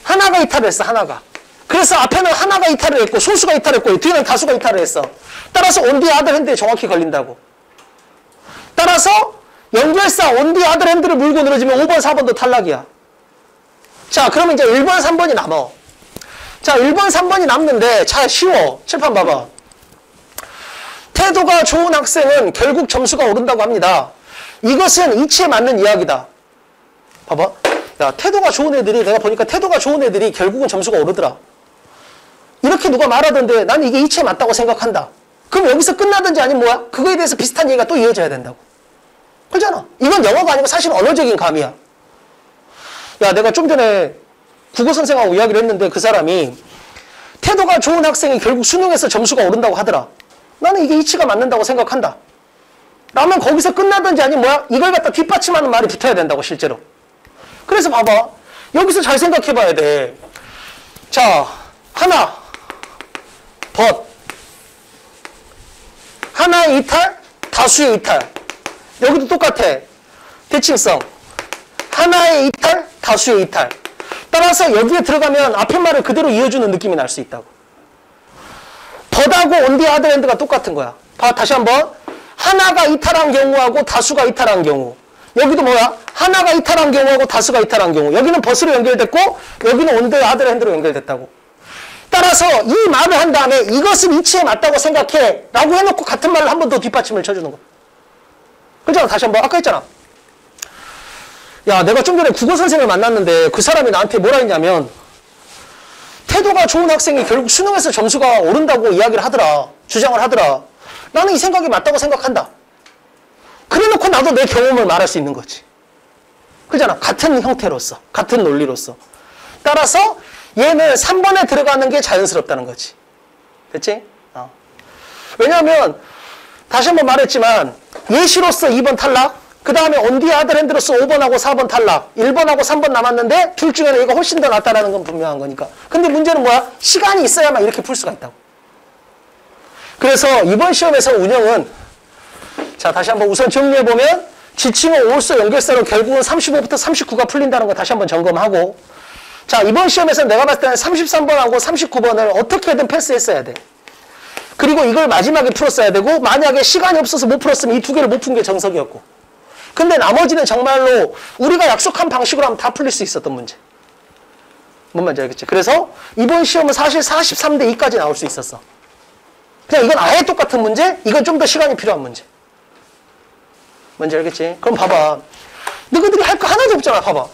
하나가 이탈을 했어. 하나가. 그래서 앞에는 하나가 이탈을 했고 소수가 이탈했고 뒤에는 다수가 이탈을 했어. 따라서 on the other hand에 정확히 걸린다고. 따라서 연결사 on the other hand를 물고 늘어지면 5번, 4번도 탈락이야. 자, 그러면 이제 1번, 3번이 남어. 자, 1번, 3번이 남는데 자, 쉬워. 칠판 봐봐. 태도가 좋은 학생은 결국 점수가 오른다고 합니다. 이것은 이치에 맞는 이야기다. 봐봐. 야, 태도가 좋은 애들이 내가 보니까 태도가 좋은 애들이 결국은 점수가 오르더라. 이렇게 누가 말하던데 나는 이게 이치에 맞다고 생각한다. 그럼 여기서 끝나든지 아니면 뭐야? 그거에 대해서 비슷한 얘기가 또 이어져야 된다고. 그렇잖아. 이건 영어가 아니고 사실 언어적인 감이야. 야, 내가 좀 전에 국어 선생하고 이야기를 했는데 그 사람이 태도가 좋은 학생이 결국 수능에서 점수가 오른다고 하더라. 나는 이게 이치가 맞는다고 생각한다. 라면 거기서 끝나든지 아니면 뭐야? 이걸 갖다 뒷받침하는 말이 붙어야 된다고 실제로. 그래서 봐봐. 여기서 잘 생각해 봐야 돼. 자, 하나, but. 하나의 이탈, 다수의 이탈. 여기도 똑같아. 대칭성. 하나의 이탈, 다수의 이탈. 따라서 여기에 들어가면 앞에 말을 그대로 이어주는 느낌이 날 수 있다고. but하고 on the other hand가 똑같은 거야. 봐, 다시 한번. 하나가 이탈한 경우하고 다수가 이탈한 경우. 여기도 뭐야? 하나가 이탈한 경우하고 다수가 이탈한 경우. 여기는 but으로 연결됐고 여기는 on the other hand로 연결됐다고. 따라서 이 말을 한 다음에 이것은 이치에 맞다고 생각해 라고 해놓고 같은 말을 한 번 더 뒷받침을 쳐주는 거. 그렇잖아. 다시 한번. 아까 했잖아. 야, 내가 좀 전에 국어 선생을 만났는데 그 사람이 나한테 뭐라 했냐면 태도가 좋은 학생이 결국 수능에서 점수가 오른다고 이야기를 하더라. 주장을 하더라. 나는 이 생각이 맞다고 생각한다. 그래놓고 나도 내 경험을 말할 수 있는 거지. 그잖아. 같은 형태로서, 같은 논리로서. 따라서 얘는 3번에 들어가는 게 자연스럽다는 거지. 됐지? 왜냐하면 다시 한번 말했지만 예시로서 2번 탈락, 그 다음에 on the other hand로서 5번하고 4번 탈락, 1번하고 3번 남았는데 둘 중에는 얘가 훨씬 더 낫다라는 건 분명한 거니까. 근데 문제는 뭐야? 시간이 있어야만 이렇게 풀 수가 있다고. 그래서 이번 시험에서 운영은 자, 다시 한번 우선 정리해보면 지칭어 올소 연결사로 결국은 35부터 39가 풀린다는 거 다시 한번 점검하고, 자, 이번 시험에서는 내가 봤을 때는 33번하고 39번을 어떻게든 패스했어야 돼. 그리고 이걸 마지막에 풀었어야 되고, 만약에 시간이 없어서 못 풀었으면 이 두 개를 못 푼 게 정석이었고, 근데 나머지는 정말로 우리가 약속한 방식으로 하면 다 풀릴 수 있었던 문제. 뭔 말인지 알겠지? 그래서 이번 시험은 사실 43대 2까지 나올 수 있었어. 그냥 이건 아예 똑같은 문제, 이건 좀 더 시간이 필요한 문제. 뭔지 알겠지? 그럼 봐봐. 너희들이 할 거 하나도 없잖아. 봐봐.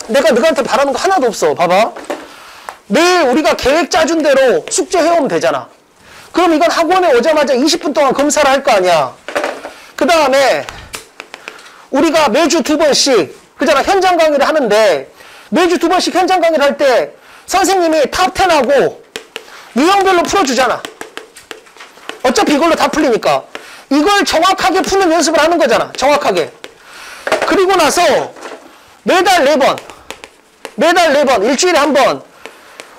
내가 너희한테 바라는 거 하나도 없어. 봐봐. 매일 우리가 계획 짜준 대로 숙제 해오면 되잖아. 그럼 이건 학원에 오자마자 20분 동안 검사를 할 거 아니야. 그 다음에 우리가 매주 2번씩 그잖아. 현장 강의를 하는데 매주 2번씩 현장 강의를 할 때 선생님이 탑10하고 유형별로 풀어주잖아. 어차피 이걸로 다 풀리니까. 이걸 정확하게 푸는 연습을 하는 거잖아. 정확하게. 그리고 나서 매달 4번, 일주일에 한 번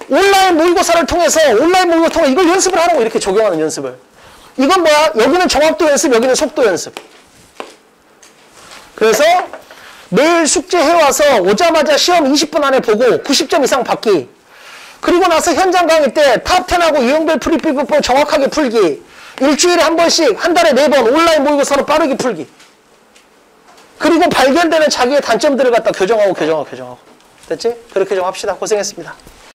온라인 모의고사를 통해서 이걸 연습을 하라고 이렇게 적용하는 연습을. 이건 뭐야? 여기는 정확도 연습, 여기는 속도 연습. 그래서 매일 숙제 해와서 오자마자 시험 20분 안에 보고 90점 이상 받기. 그리고 나서 현장 강의 때 탑10하고 유형별 프리피부법 정확하게 풀기. 일주일에 한 번씩, 한 달에 4번 온라인 모의고사로 빠르게 풀기. 그리고 발견되는 자기의 단점들을 갖다 교정하고. 됐지? 그렇게 좀 합시다. 고생했습니다.